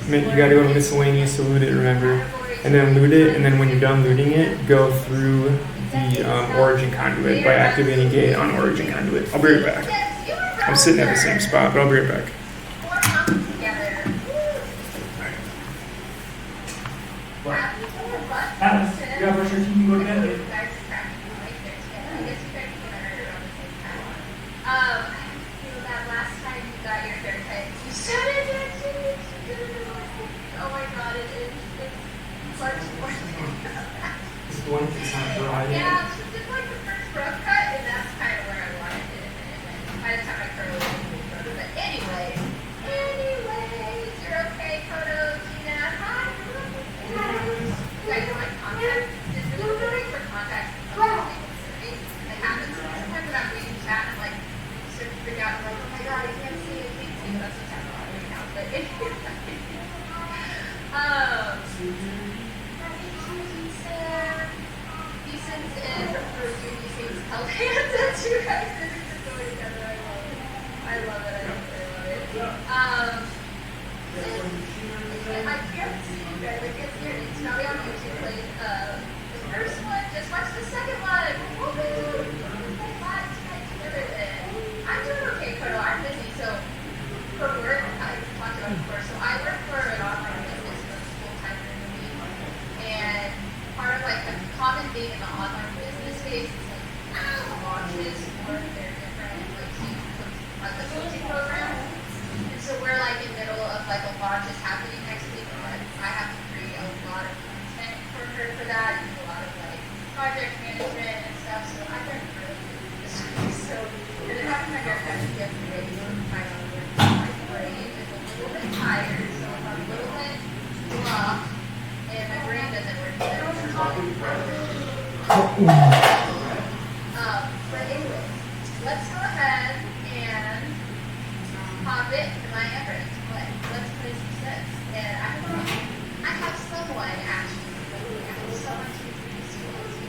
You gotta go to miscellaneous to loot it, remember. And then loot it, and then when you're done looting it, go through the origin conduit by activating gate on origin conduit. I'll be right back. I'm sitting at the same spot, but I'll be right back. Adam, you gotta brush your teeth and go to bed, babe. That last time you got your haircut, you started dancing. Oh my god, it's much more. It's going to sound dry. Yeah, she did like the first rough cut, and that's kind of where I wanted it. And then by the time I curled it, but anyways, you're okay, Kodo, Gina. Hi. You guys know my contact. Just really looking for contacts. It happens sometimes when I'm reading chat and I'm like, sort of freak out, like, oh my god, I can't see it. That's what's happening right now. But Ethan's in for doing these things held hands as you guys did it go together. I love it. I love it. I can't see you guys. I can't see your names. Probably on YouTube. Like the first one. Just watch the second one. Woohoo! I'm doing okay, Kodo. I'm busy. So for work, I talked about it before. So I work for an online business for full time during the week, and part of like a common thing in the on their business page, it's like launches for their different like the coaching programs. And so we're like in the middle of like a launch is happening next week, and I have to create a lot of content for her for that, and do a lot of like project management and stuff. So I've been really busy this week. So and then having my haircut to get ready for my own my brain is a little bit tired, so I'm a little bit rough, and my brain doesn't work either. But anyway, let's go ahead and pop it to my Everett. Let's play some Sims. And I have someone actually. I have someone to introduce you all to.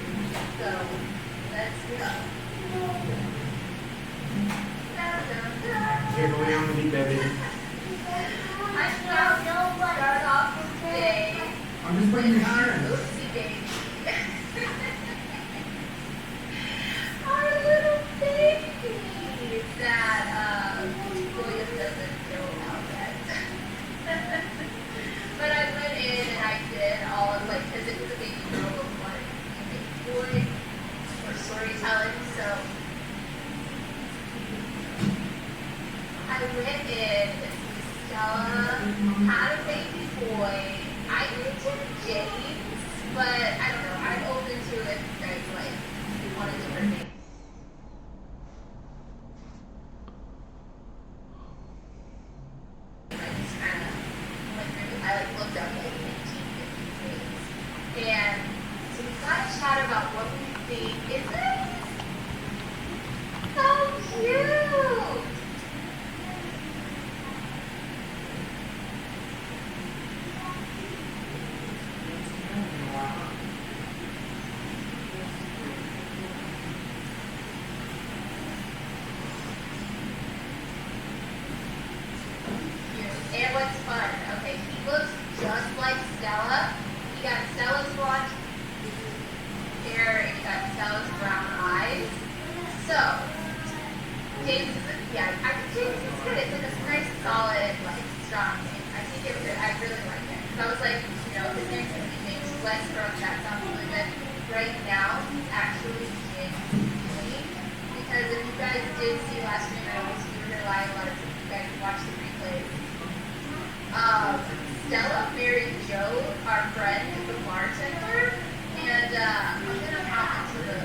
So let's go. You're going on with me, baby. I don't know what start off today. I'm just putting your shirt. Oopsie baby. Our little baby that William doesn't know about yet. But I went in and I did all of like, because it was a baby girl who wanted to be a baby boy for storytelling, so I went in and Stella had a baby boy. I named him James, but I don't know. I'm open to it if you guys like want a different name. I just kind of went through. I like looked up like 1850 things, and so we got to chat about what we think. Isn't it so cute? And what's fun, okay, he looks just like Stella. He got Stella's blonde hair and he got Stella's brown eyes. So, James is, yeah, I think James is good. It's like a nice, solid, like, strong name. I think it would, I really like it. Because I was like, you know, his name's going to be James Westbrook. That sounds really good. Right now, he's actually James Lee. Because if you guys did see last stream, I always do rely a lot of you guys watch the replays. Stella married Joe, our friend, the bartender, and I'm gonna hop into the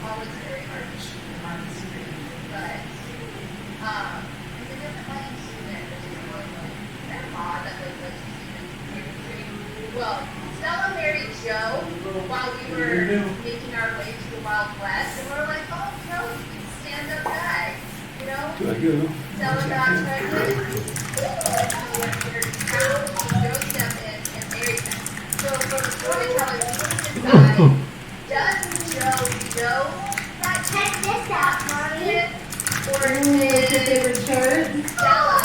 always very hard to shoot on the screen, but it's a different light student, which is really like kind of odd that like students. Well, Stella married Joe while we were making our way to the Wild West, and we were like, oh, Joe, he's a stand-up guy, you know? Good. Stella got pregnant. Joe stepped in and married them. So for the storyteller, we decide, does Joe know that Check this out, Mommy. or did Stella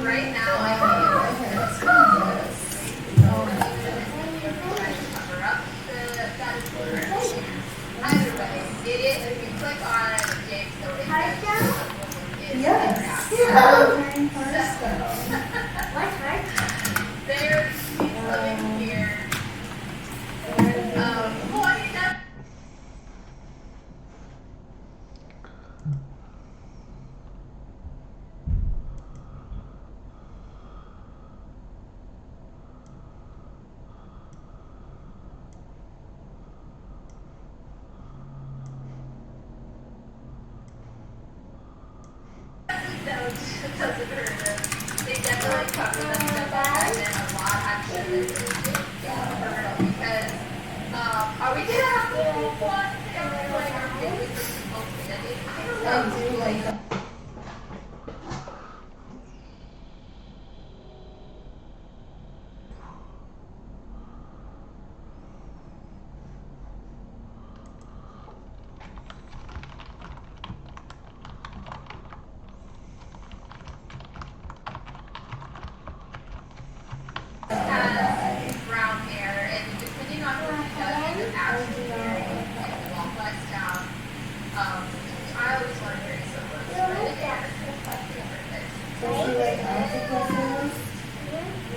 right now, I cover up that is either way, it is, if you click on James, so it is Yes. What's hard? there, she's living here. Well, I mean,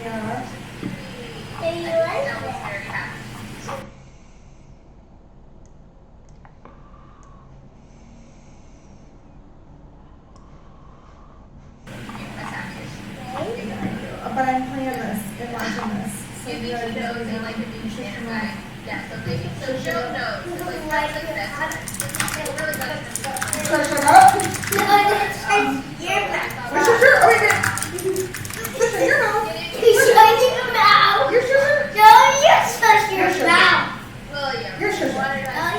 Yeah. Do you like That was it? very happy. But I'm playing this and watching this. So Give me you two guys notes know and like a new you should standard know. bag. Yeah, so they so show notes. It's like that's like this. It's really good. Shut up. No, it's your mouth. Where's your shirt? Oh, wait a minute. Shut your mouth. He's shutting your mouth. Your shirt. No, you shut your mouth. William. Your shirt. No,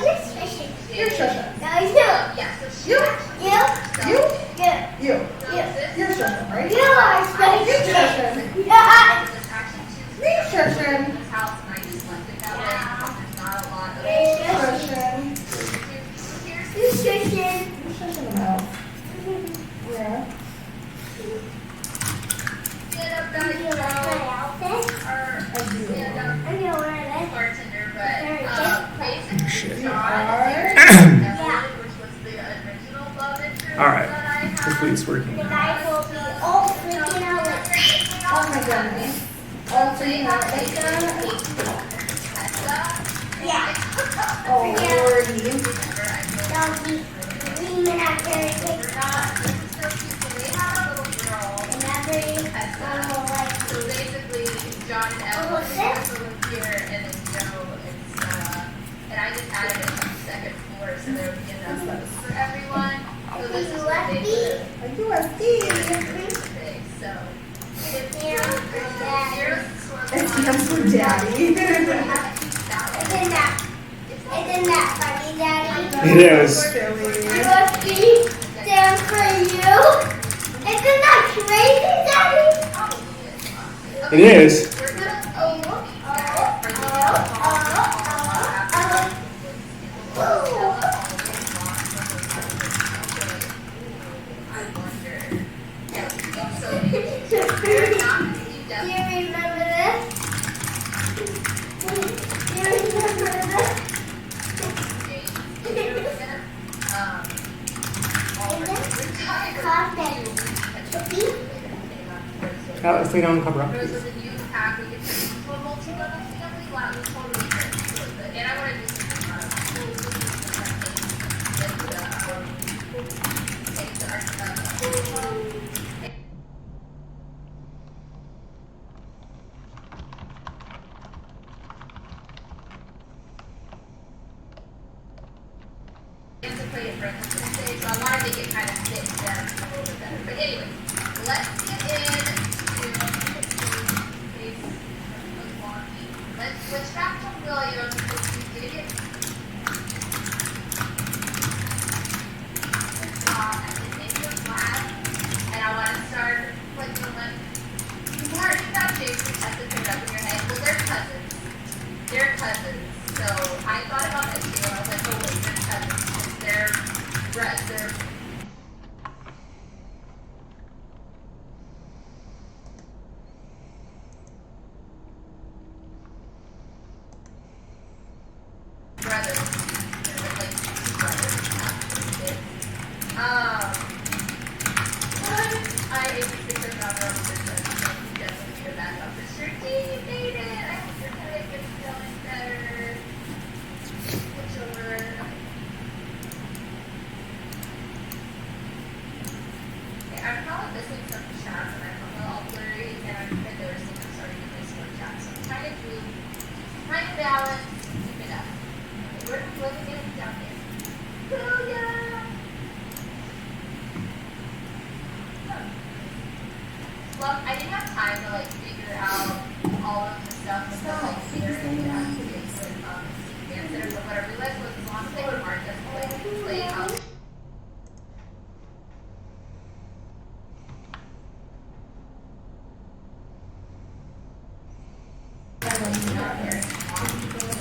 you shut it. Your shirt. No, you. Yeah, so she You. You. You. You. You. You. Your shirt, right? You are shutting You it. shirt. Yeah. Me shirt. this house and I just left it that way. There's not a lot of You shut it. Your shirt in the mouth. Yeah. Get up, Do guys. you like my outfit? Or I do. stand up I'm gonna wear this. bartender, but basically You John are. which was the original love interest All right. that I had. Hopefully it's working. The guys will be all freaking out like, Oh my goodness. Oh, so you have like that? yeah. Oh, lordy. They'll be screaming at their kids. And every one will like So basically, John and Ellen Oh, live here, and then Joe and I just added it on the second floor, so there would be enough space for everyone. So this is what they USB. A USD. big. So It's here for Daddy. here's It stands for daddy. Isn't that funny, Daddy? It is. Silly. USB stands for you. Isn't that crazy, Daddy? It is. we're gonna Do you remember this? Do you remember this? Let's lay down and cover up. Rose was a new pack. We could turn into a multi-level family flat. It was totally good. Really good. And I want to do some and to play it for instance today, so I want to make it kind of fit them a little bit better. But anyway, let's get into let's switch back to William because he did it. And then maybe a class, and I want to start like when you've already got Jason has to pick up in your head. Well, they're cousins. They're cousins. So I thought about that too. I was like, oh wait, they're cousins. They're brothers. They're like brothers. I hate to stick them out of the definitely need a backup for sure. You made it. I hope your headache is feeling better. Switch over. Okay, I'm probably missing some shots and I'm a little blurry and I'm embarrassing. I'm starting to miss one shot. So I'm trying to balance, keep it up. Okay, we're looking at it down there. William! Well, I didn't have time to like figure out all of the stuff with the like here and activities with answers, but what I realized was as long as they would mark us like play out. So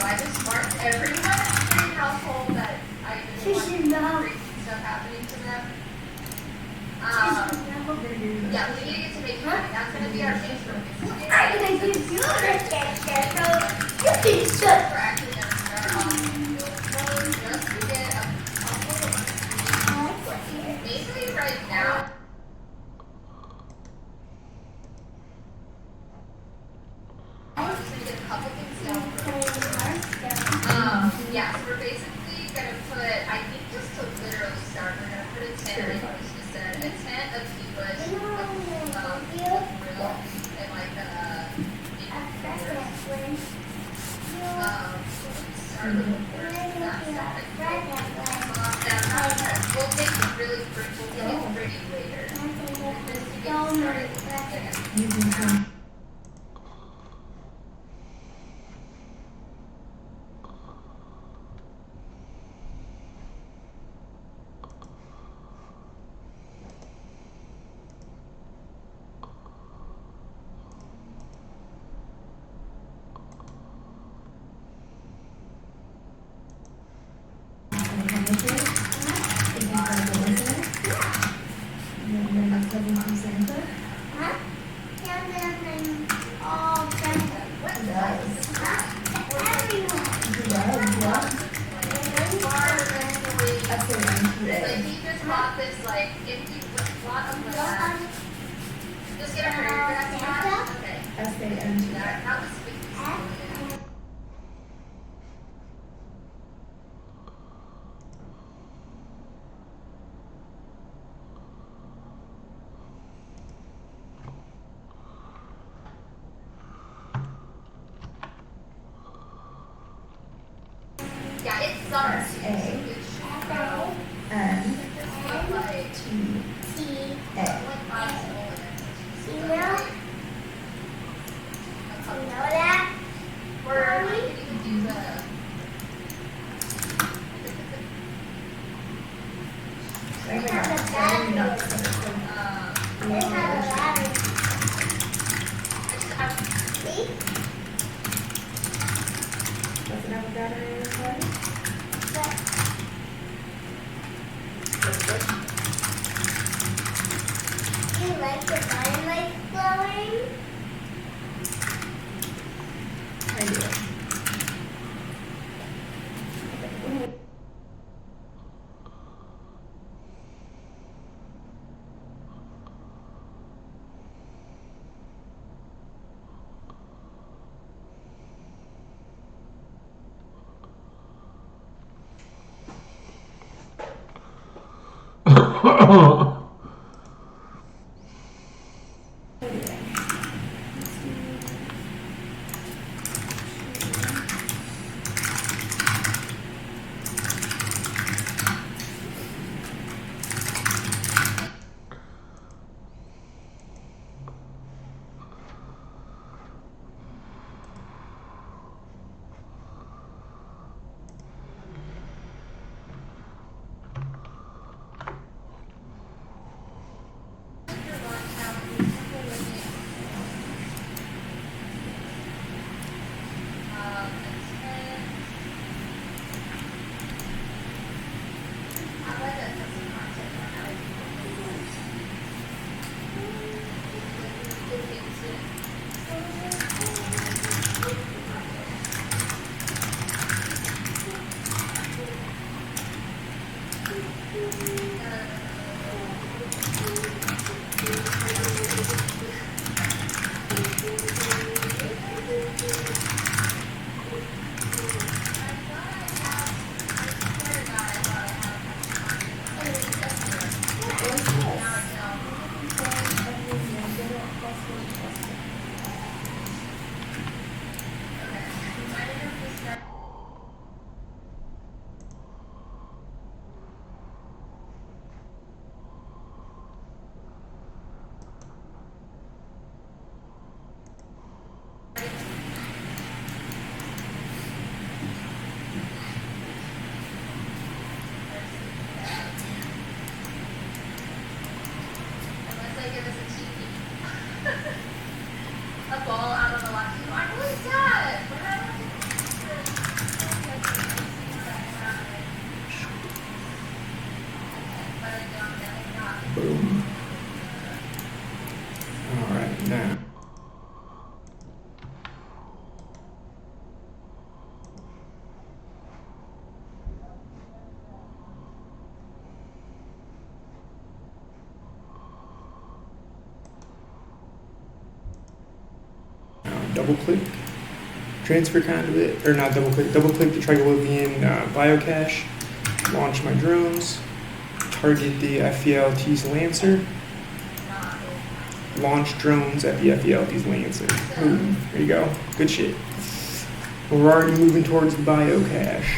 I just marked everyone in the household that I didn't want crazy stuff happening to them. Yeah, we need to get to make money. That's going to be our main focus. I'm gonna give you the picture so you can shut. We're actually going to start off just to get a basically right now. Yeah, so we're basically gonna put, I think just to literally start, we're gonna put a tent, like you just said, a tent, a pea bush, a grill, and like start with the first, we'll make it really pretty, we'll make it pretty later. Just to get started. Like he just bought this like empty lot of just get a hurry. Okay. That was 50. Yeah, it's summer. So it should go. Like or we could even do the Do you like the dynamite glowing? I do. a ball out of the left. I'm really sad. Boom. All right, now. Now double click, transfer conduit, or not double click the Triglyphian biocache, launch my drones, target the FELT's Lancer, launch drones at the FELT's Lancer. Boom, there you go, good shit. We're already moving towards the biocache.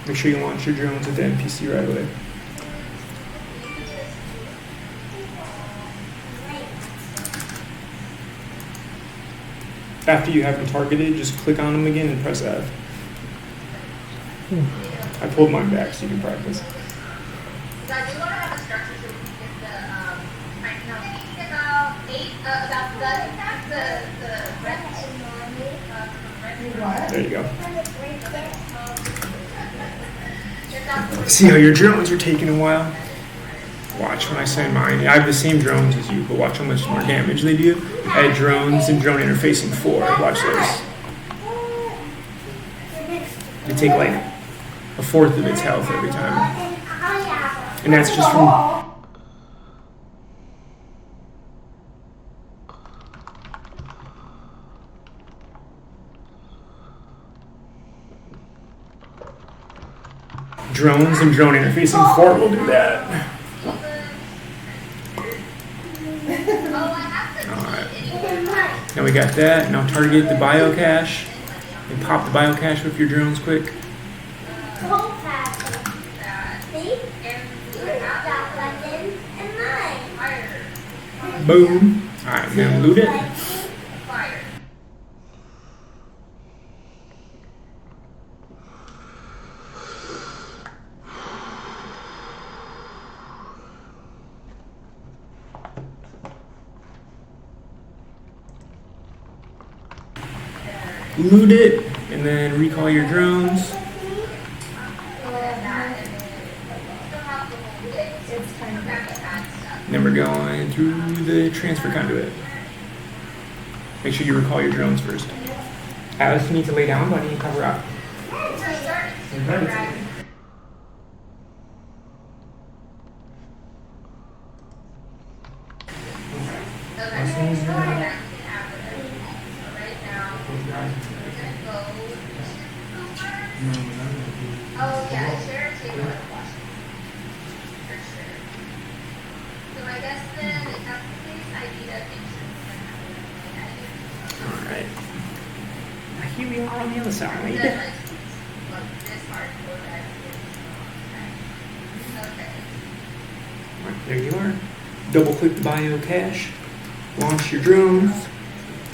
Make sure you launch your drones at the NPC right away. After you have them targeted, just click on them again and press F. I pulled mine back so you can practice. I do want to have a structure so we can get the, I know, thinking about the red. There you go. See how your drones are taking a while? Watch when I send mine. I have the same drones as you, but watch how much more damage they do. Add drones and drone interfacing 4. Watch this. They take like a fourth of its health every time. And that's just from... drones and drone interfacing 4 will do that. Alright. Now we got that. Now target the biocache. And pop the biocache with your drones quick. Boom. Alright, now loot it. Loot it, and then recall your drones. And then we're going through the transfer conduit. Make sure you recall your drones first. Alice, you need to lay down, buddy, and cover up. Oh yeah, sure. Take a look. For sure. So I guess then if that's the case, I need a picture. Alright. Here we are on the other side. This hard okay. Alright, there you are. Double click the biocache. Launch your drones.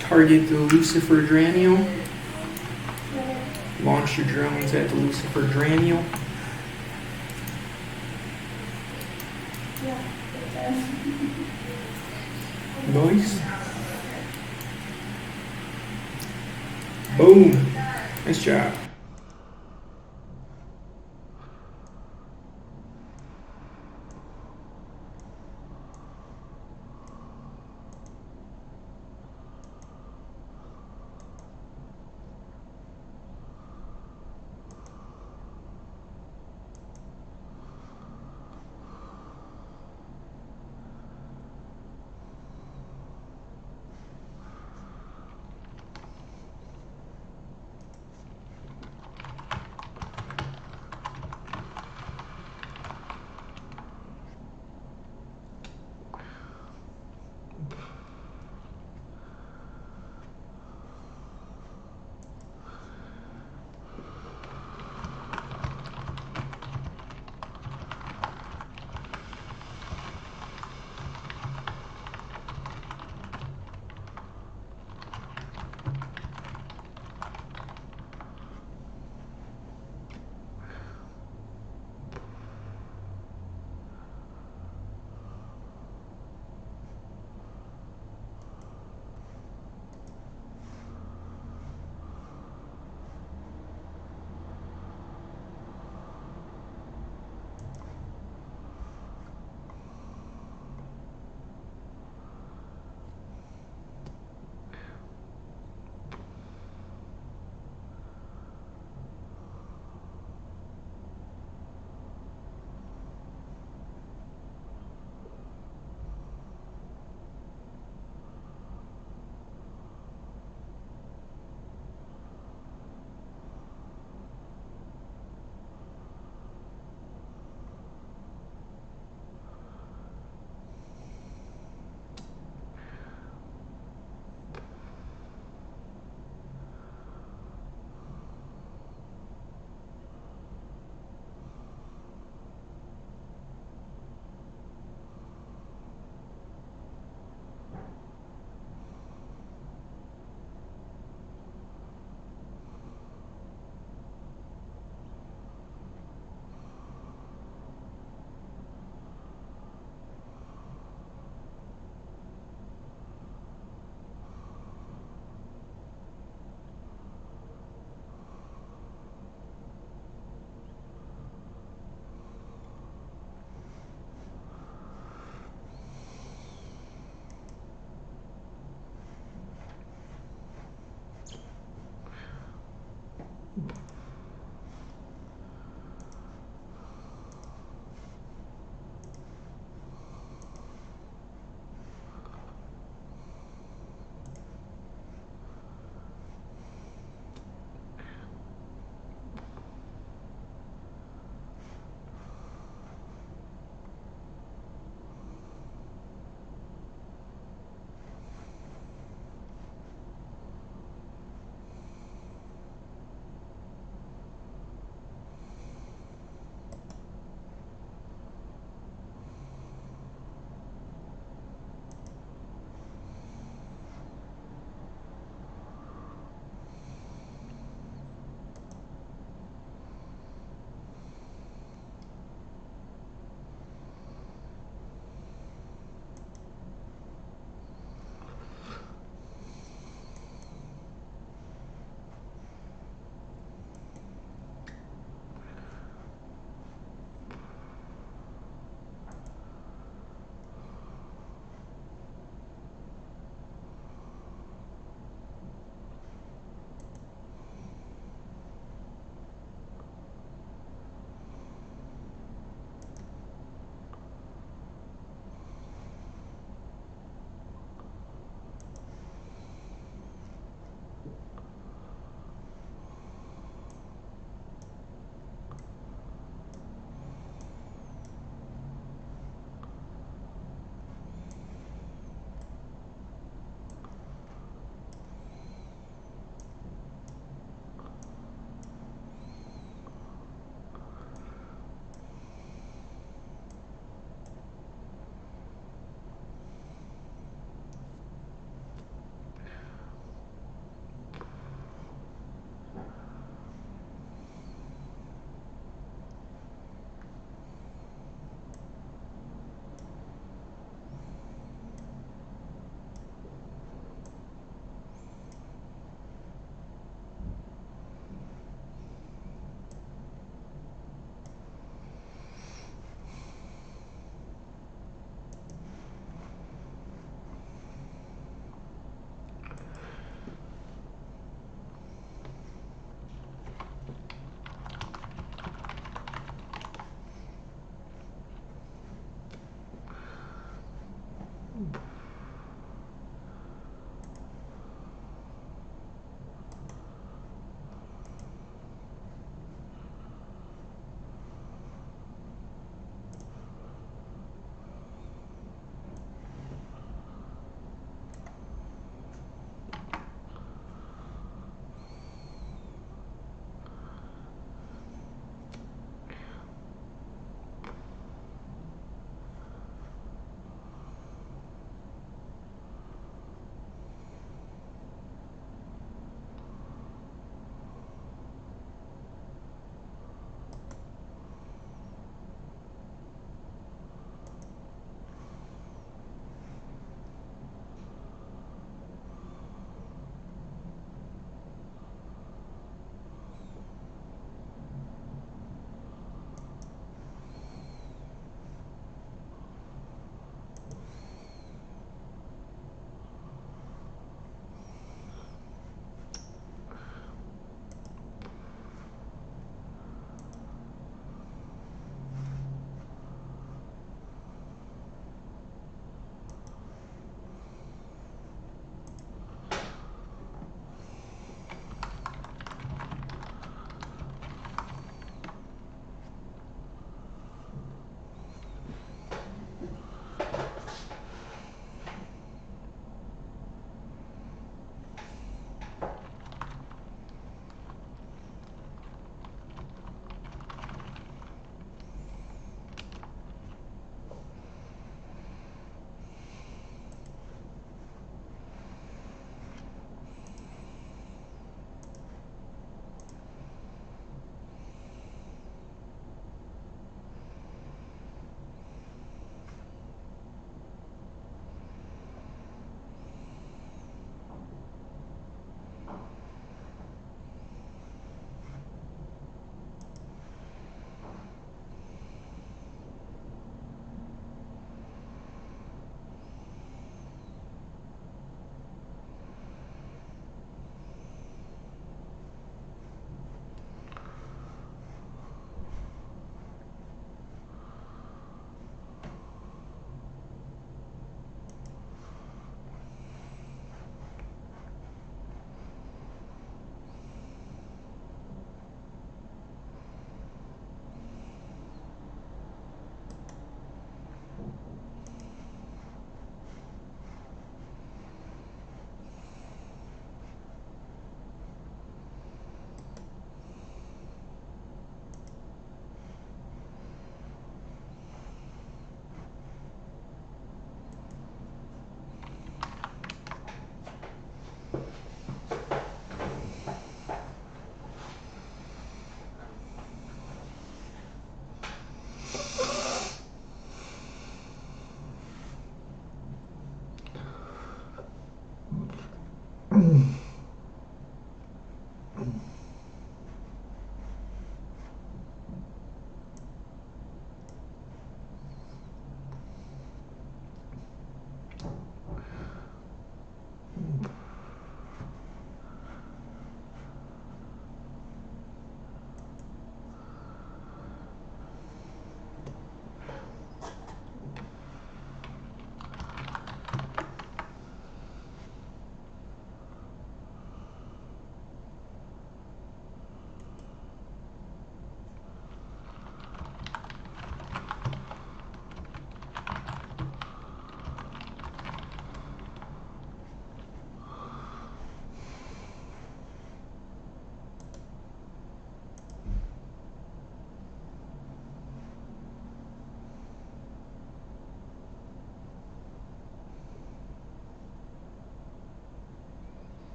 Target the Lucifer Draniel. Launch your drones at the Lucifer Draniel. Nice. Boom. Nice job.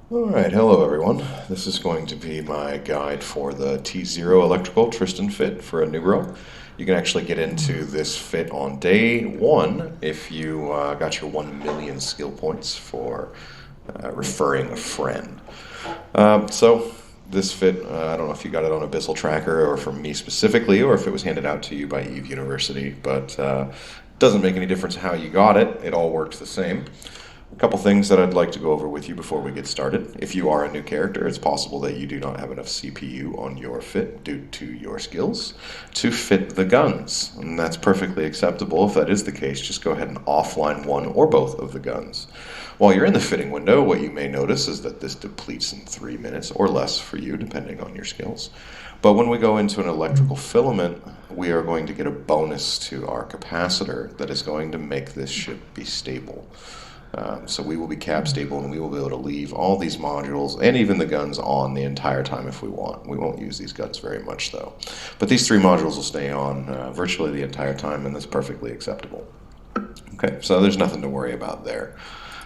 Alright, hello everyone. This is going to be my guide for the T0 electrical Tristan fit for a Nubro. You can actually get into this fit on day 1 if you got your 1 million skill points for referring a friend. So this fit, I don't know if you got it on Abyssal Tracker or from me specifically, or if it was handed out to you by Eve University, but doesn't make any difference how you got it. It all works the same. A couple things that I'd like to go over with you before we get started. If you are a new character, it's possible that you do not have enough CPU on your fit due to your skills to fit the guns. And that's perfectly acceptable. If that is the case, just go ahead and offline one or both of the guns. While you're in the fitting window, what you may notice is that this depletes in 3 minutes or less for you, depending on your skills. But when we go into an electrical filament, we are going to get a bonus to our capacitor that is going to make this ship be stable. So we will be cap stable, and we will be able to leave all these modules and even the guns on the entire time if we want. We won't use these guns very much though. But these 3 modules will stay on virtually the entire time, and that's perfectly acceptable. Okay, so there's nothing to worry about there.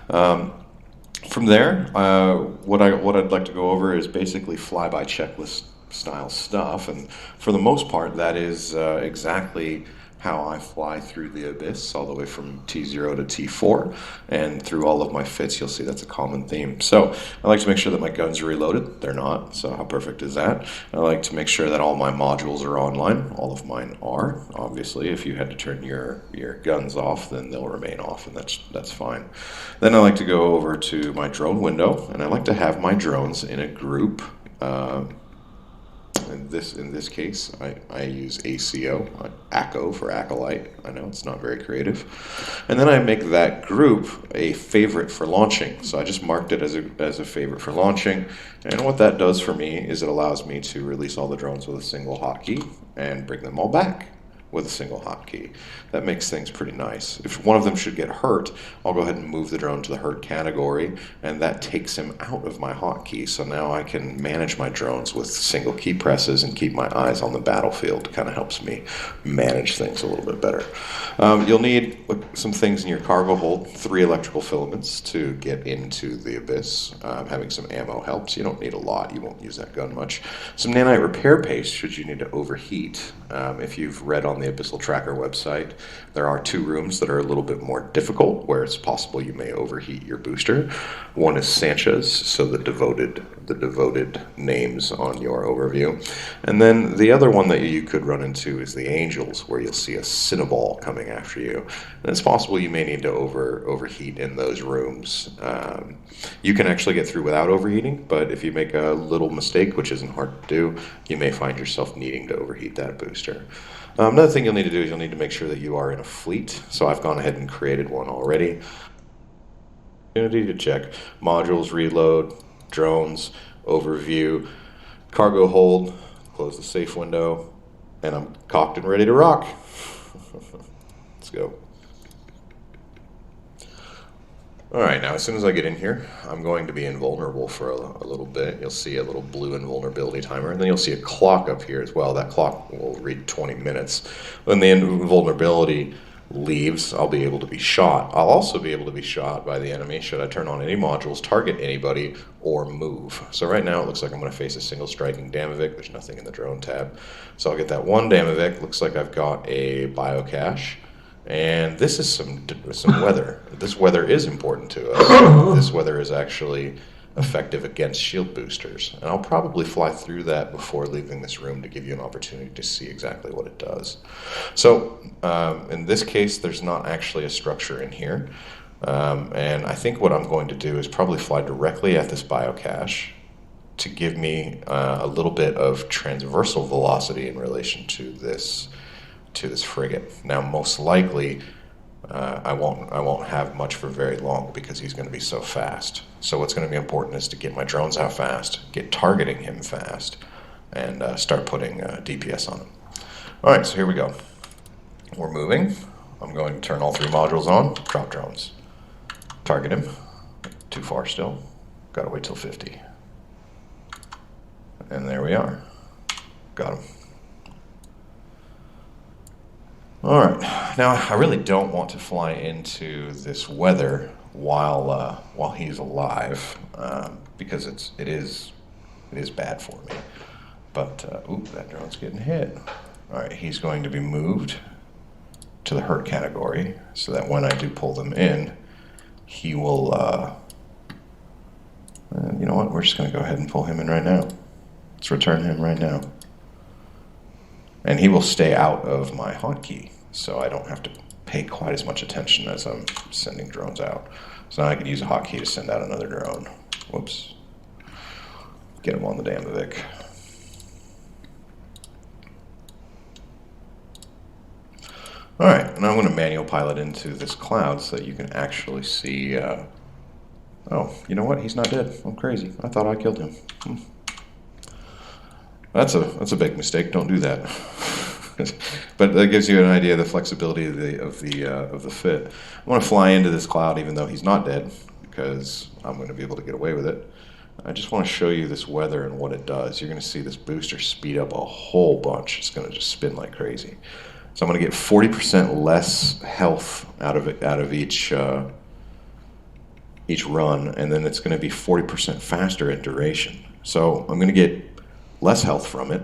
From there, what I'd like to go over is basically flyby checklist style stuff, and for the most part that is exactly how I fly through the Abyss, all the way from T0 to T4, and through all of my fits. You'll see that's a common theme. So I like to make sure that my guns are reloaded. They're not, so how perfect is that? I like to make sure that all my modules are online. All of mine are. Obviously, if you had to turn your guns off, then they'll remain off, and that's fine. Then I like to go over to my drone window, and I like to have my drones in a group. In this case, I use ACO, ACO for Acolyte. I know it's not very creative. And then I make that group a favorite for launching. So I just marked it as a favorite for launching. And what that does for me is it allows me to release all the drones with a single hotkey and bring them all back with a single hotkey. That makes things pretty nice. If one of them should get hurt, I'll go ahead and move the drone to the hurt category, and that takes him out of my hotkey. So now I can manage my drones with single key presses and keep my eyes on the battlefield. It kind of helps me manage things a little bit better. You'll need some things in your cargo hold. 3 electrical filaments to get into the Abyss. Having some ammo helps. You don't need a lot. You won't use that gun much. Some nanite repair paste should you need to overheat. If you've read on the Abyssal Tracker website. There are 2 rooms that are a little bit more difficult, where it's possible you may overheat your booster. One is Sanchez, so the devoted names on your overview. And then the other one that you could run into is the Angels, where you'll see a Cinnaball coming after you. And it's possible you may need to overheat in those rooms. You can actually get through without overheating, but if you make a little mistake, which isn't hard to do, you may find yourself needing to overheat that booster. Another thing you'll need to do is you'll need to make sure that you are in a fleet. So I've gone ahead and created one already. Opportunity to check modules, reload, drones, overview, cargo hold, close the safe window, and I'm cocked and ready to rock. Let's go. All right, now as soon as I get in here, I'm going to be invulnerable for a little bit. You'll see a little blue invulnerability timer, and then you'll see a clock up here as well. That clock will read 20 minutes. When the invulnerability leaves, I'll be able to be shot. I'll also be able to be shot by the enemy should I turn on any modules, target anybody, or move. So right now it looks like I'm going to face a single striking Damavik. There's nothing in the drone tab. So I'll get that one Damavik. Looks like I've got a biocache. And this is some weather. This weather is important to us. This weather is actually effective against shield boosters. And I'll probably fly through that before leaving this room to give you an opportunity to see exactly what it does. So in this case, there's not actually a structure in here. And I think what I'm going to do is probably fly directly at this biocache to give me a little bit of transversal velocity in relation to this frigate. Now, most likely, I won't have much for very long because he's going to be so fast. So what's going to be important is to get my drones out fast, get targeting him fast, and start putting DPS on him. All right, so here we go. We're moving. I'm going to turn all 3 modules on, drop drones. Target him. Too far still. Got to wait till 50. And there we are. Got him. All right, now I really don't want to fly into this weather while he's alive because it is bad for me. But ooh, that drone's getting hit. All right, he's going to be moved to the hurt category so that when I do pull them in, he will. You know what? We're just going to go ahead and pull him in right now. Let's return him right now. And he will stay out of my hotkey, so I don't have to pay quite as much attention as I'm sending drones out. So now I could use a hotkey to send out another drone. Whoops. Get him on the Damavik. All right, and I'm going to manual pilot into this cloud so that you can actually see... oh, you know what? He's not dead. I'm crazy. I thought I killed him. That's a big mistake. Don't do that. But that gives you an idea of the flexibility of the fit. I want to fly into this cloud even though he's not dead because I'm going to be able to get away with it. I just want to show you this weather and what it does. You're going to see this booster speed up a whole bunch. It's going to just spin like crazy. So I'm going to get 40% less health out of each run, and then it's going to be 40% faster in duration. So I'm going to get less health from it,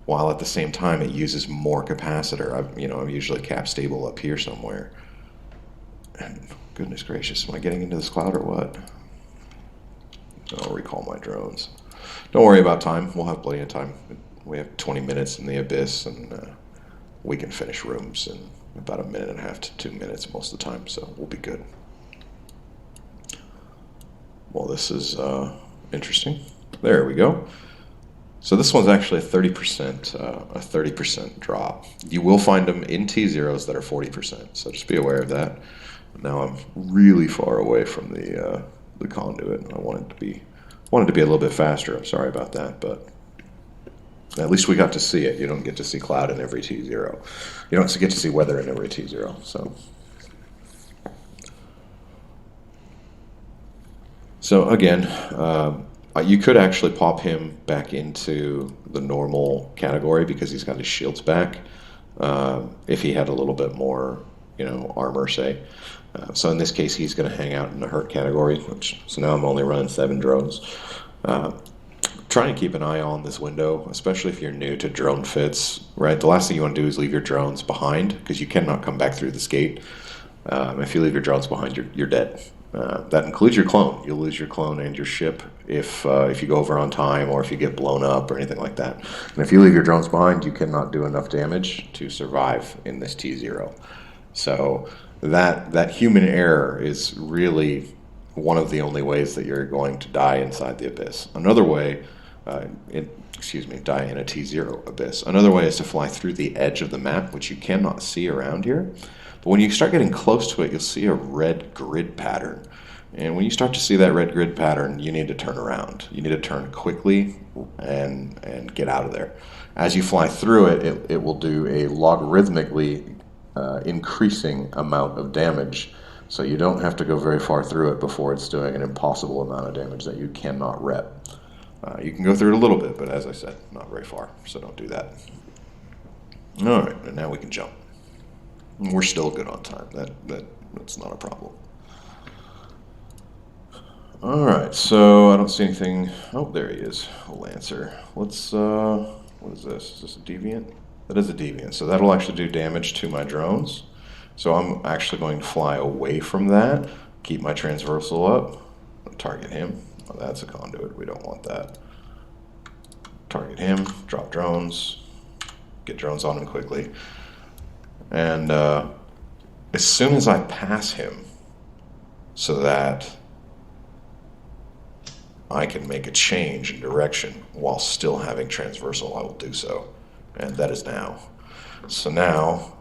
while at the same time it uses more capacitor. I'm usually cap stable up here somewhere. And goodness gracious, am I getting into this cloud or what? I'll recall my drones. Don't worry about time. We'll have plenty of time. We have 20 minutes in the Abyss, and we can finish rooms in about 1.5 to 2 minutes most of the time, so we'll be good. Well, this is interesting. There we go. So this one's actually a 30% drop. You will find them in T0s that are 40%, so just be aware of that. Now I'm really far away from the conduit. I wanted to be a little bit faster. I'm sorry about that, but at least we got to see it. You don't get to see cloud in every T0. You don't get to see weather in every T0. So again, you could actually pop him back into the normal category because he's got his shields back. If he had a little bit more, armor, say. So in this case, he's going to hang out in the hurt category. So now I'm only running 7 drones. try and keep an eye on this window, especially if you're new to drone fits, right? The last thing you want to do is leave your drones behind, because you cannot come back through this gate. If you leave your drones behind, you're dead. That includes your clone. You'll lose your clone and your ship if you go over on time or if you get blown up or anything like that. And if you leave your drones behind, you cannot do enough damage to survive in this T0. So that human error is really one of the only ways that you're going to die inside the abyss. Another way, die in a T0 abyss. Another way is to fly through the edge of the map, which you cannot see around here. But when you start getting close to it, you'll see a red grid pattern. And when you start to see that red grid pattern, you need to turn around. You need to turn quickly and get out of there. As you fly through it, it will do a logarithmically increasing amount of damage. So you don't have to go very far through it before it's doing an impossible amount of damage that you cannot rep. You can go through it a little bit, but as I said, not very far, so don't do that. All right, and now we can jump. We're still good on time. That's not a problem. All right, so I don't see anything. Oh, there he is, a Lancer. Let's, what is this? Is this a Deviant? That is a Deviant, so that'll actually do damage to my drones. So I'm actually going to fly away from that, keep my transversal up, target him. Oh, that's a conduit, we don't want that. Target him, drop drones, get drones on him quickly. And as soon as I pass him, so that I can make a change in direction while still having transversal, I will do so. And that is now. So now,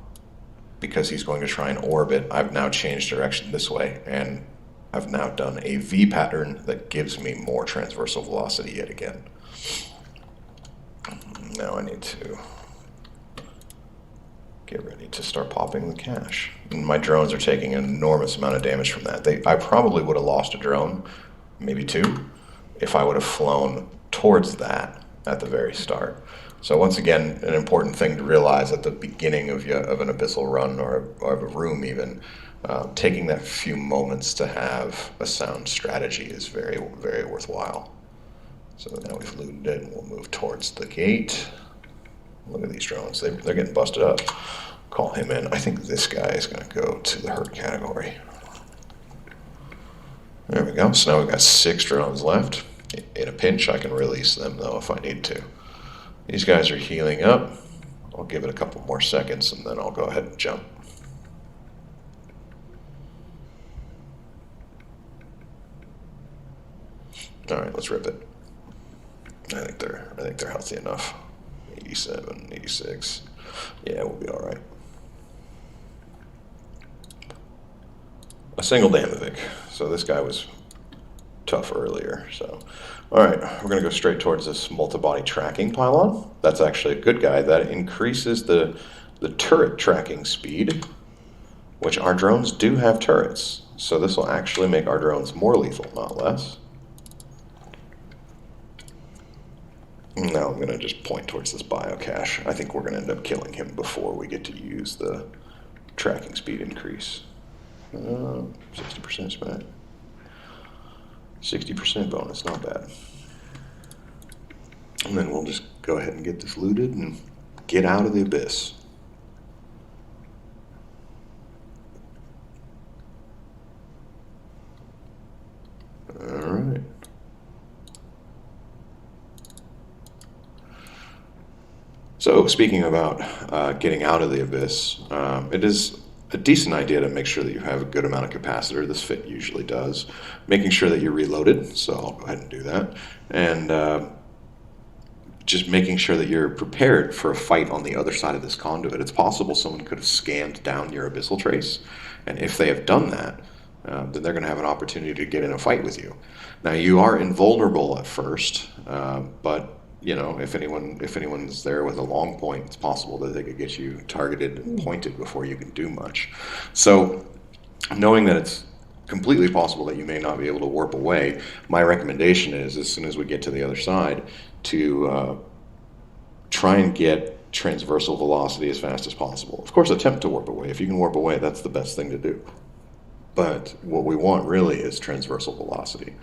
because he's going to try and orbit, I've now changed direction this way, and I've now done a V pattern that gives me more transversal velocity yet again. Now I need to get ready to start popping the cache. And my drones are taking an enormous amount of damage from that. I probably would have lost a drone, maybe two, if I would have flown towards that at the very start. So once again, an important thing to realize at the beginning of an abyssal run or of a room even, taking that few moments to have a sound strategy is very, very worthwhile. So now we've looted it, and we'll move towards the gate. Look at these drones, they're getting busted up. Call him in. I think this guy is going to go to the hurt category. There we go. So now we've got 6 drones left. In a pinch, I can release them, though, if I need to. These guys are healing up. I'll give it a couple more seconds, and then I'll go ahead and jump. All right, let's rip it. I think they're healthy enough. 87, 86. Yeah, we'll be all right. A single Damovic. So this guy was tough earlier. So, all right, we're going to go straight towards this multi-body tracking pylon. That's actually a good guy. That increases the turret tracking speed, which our drones do have turrets. So this will actually make our drones more lethal, not less. Now I'm going to just point towards this biocache. I think we're going to end up killing him before we get to use the tracking speed increase. 60% spent. 60% bonus, not bad. And then we'll just go ahead and get this looted and get out of the abyss. All right. So speaking about getting out of the abyss, it is a decent idea to make sure that you have a good amount of capacitor. This fit usually does. Making sure that you're reloaded, so I'll go ahead and do that. And just making sure that you're prepared for a fight on the other side of this conduit. It's possible someone could have scanned down your abyssal trace, and if they have done that, then they're going to have an opportunity to get in a fight with you. Now, you are invulnerable at first, but you know, if anyone's there with a long point, it's possible that they could get you targeted and pointed before you can do much. So, knowing that it's completely possible that you may not be able to warp away, my recommendation is, as soon as we get to the other side, to try and get transversal velocity as fast as possible. Of course, attempt to warp away. If you can warp away, that's the best thing to do. But what we want really is transversal velocity.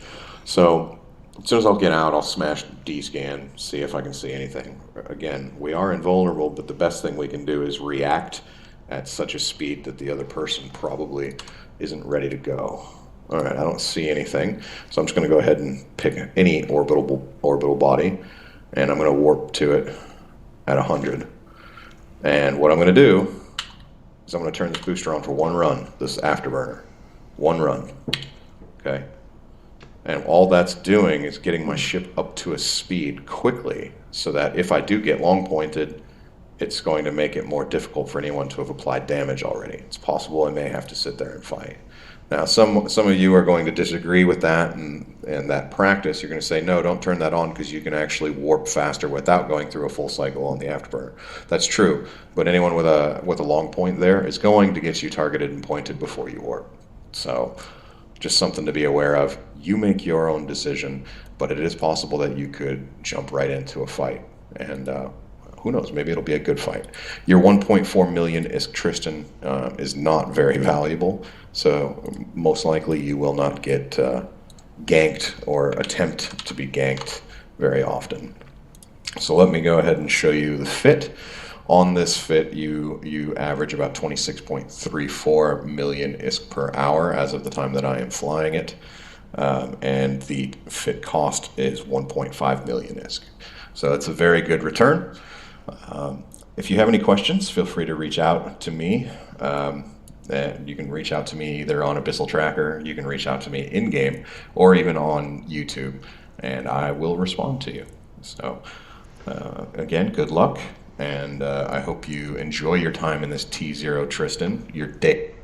So As soon as I'll get out, I'll smash D-scan, see if I can see anything. Again, we are invulnerable, but the best thing we can do is react at such a speed that the other person probably isn't ready to go. All right, I don't see anything, so I'm just going to go ahead and pick any orbital body, and I'm going to warp to it at 100. And what I'm going to do is I'm going to turn this booster on for one run, this afterburner. One run. Okay? And all that's doing is getting my ship up to a speed quickly so that if I do get long pointed, it's going to make it more difficult for anyone to have applied damage already. It's possible I may have to sit there and fight. Now, some of you are going to disagree with that and that practice. You're going to say, no, don't turn that on because you can actually warp faster without going through a full cycle on the afterburner. That's true, but anyone with a long point there is going to get you targeted and pointed before you warp. So just something to be aware of. You make your own decision, but it is possible that you could jump right into a fight. And who knows, maybe it'll be a good fight. Your 1.4 million ISK Tristan is not very valuable, so most likely you will not get ganked or attempt to be ganked very often. So let me go ahead and show you the fit. On this fit, you average about 26.34 million ISK per hour as of the time that I am flying it, and the fit cost is 1.5 million ISK. So it's a very good return. If you have any questions, feel free to reach out to me. You can reach out to me either on Abyssal Tracker, you can reach out to me in-game, or even on YouTube, and I will respond to you. So again, good luck, and I hope you enjoy your time in this T0 Tristan, your day.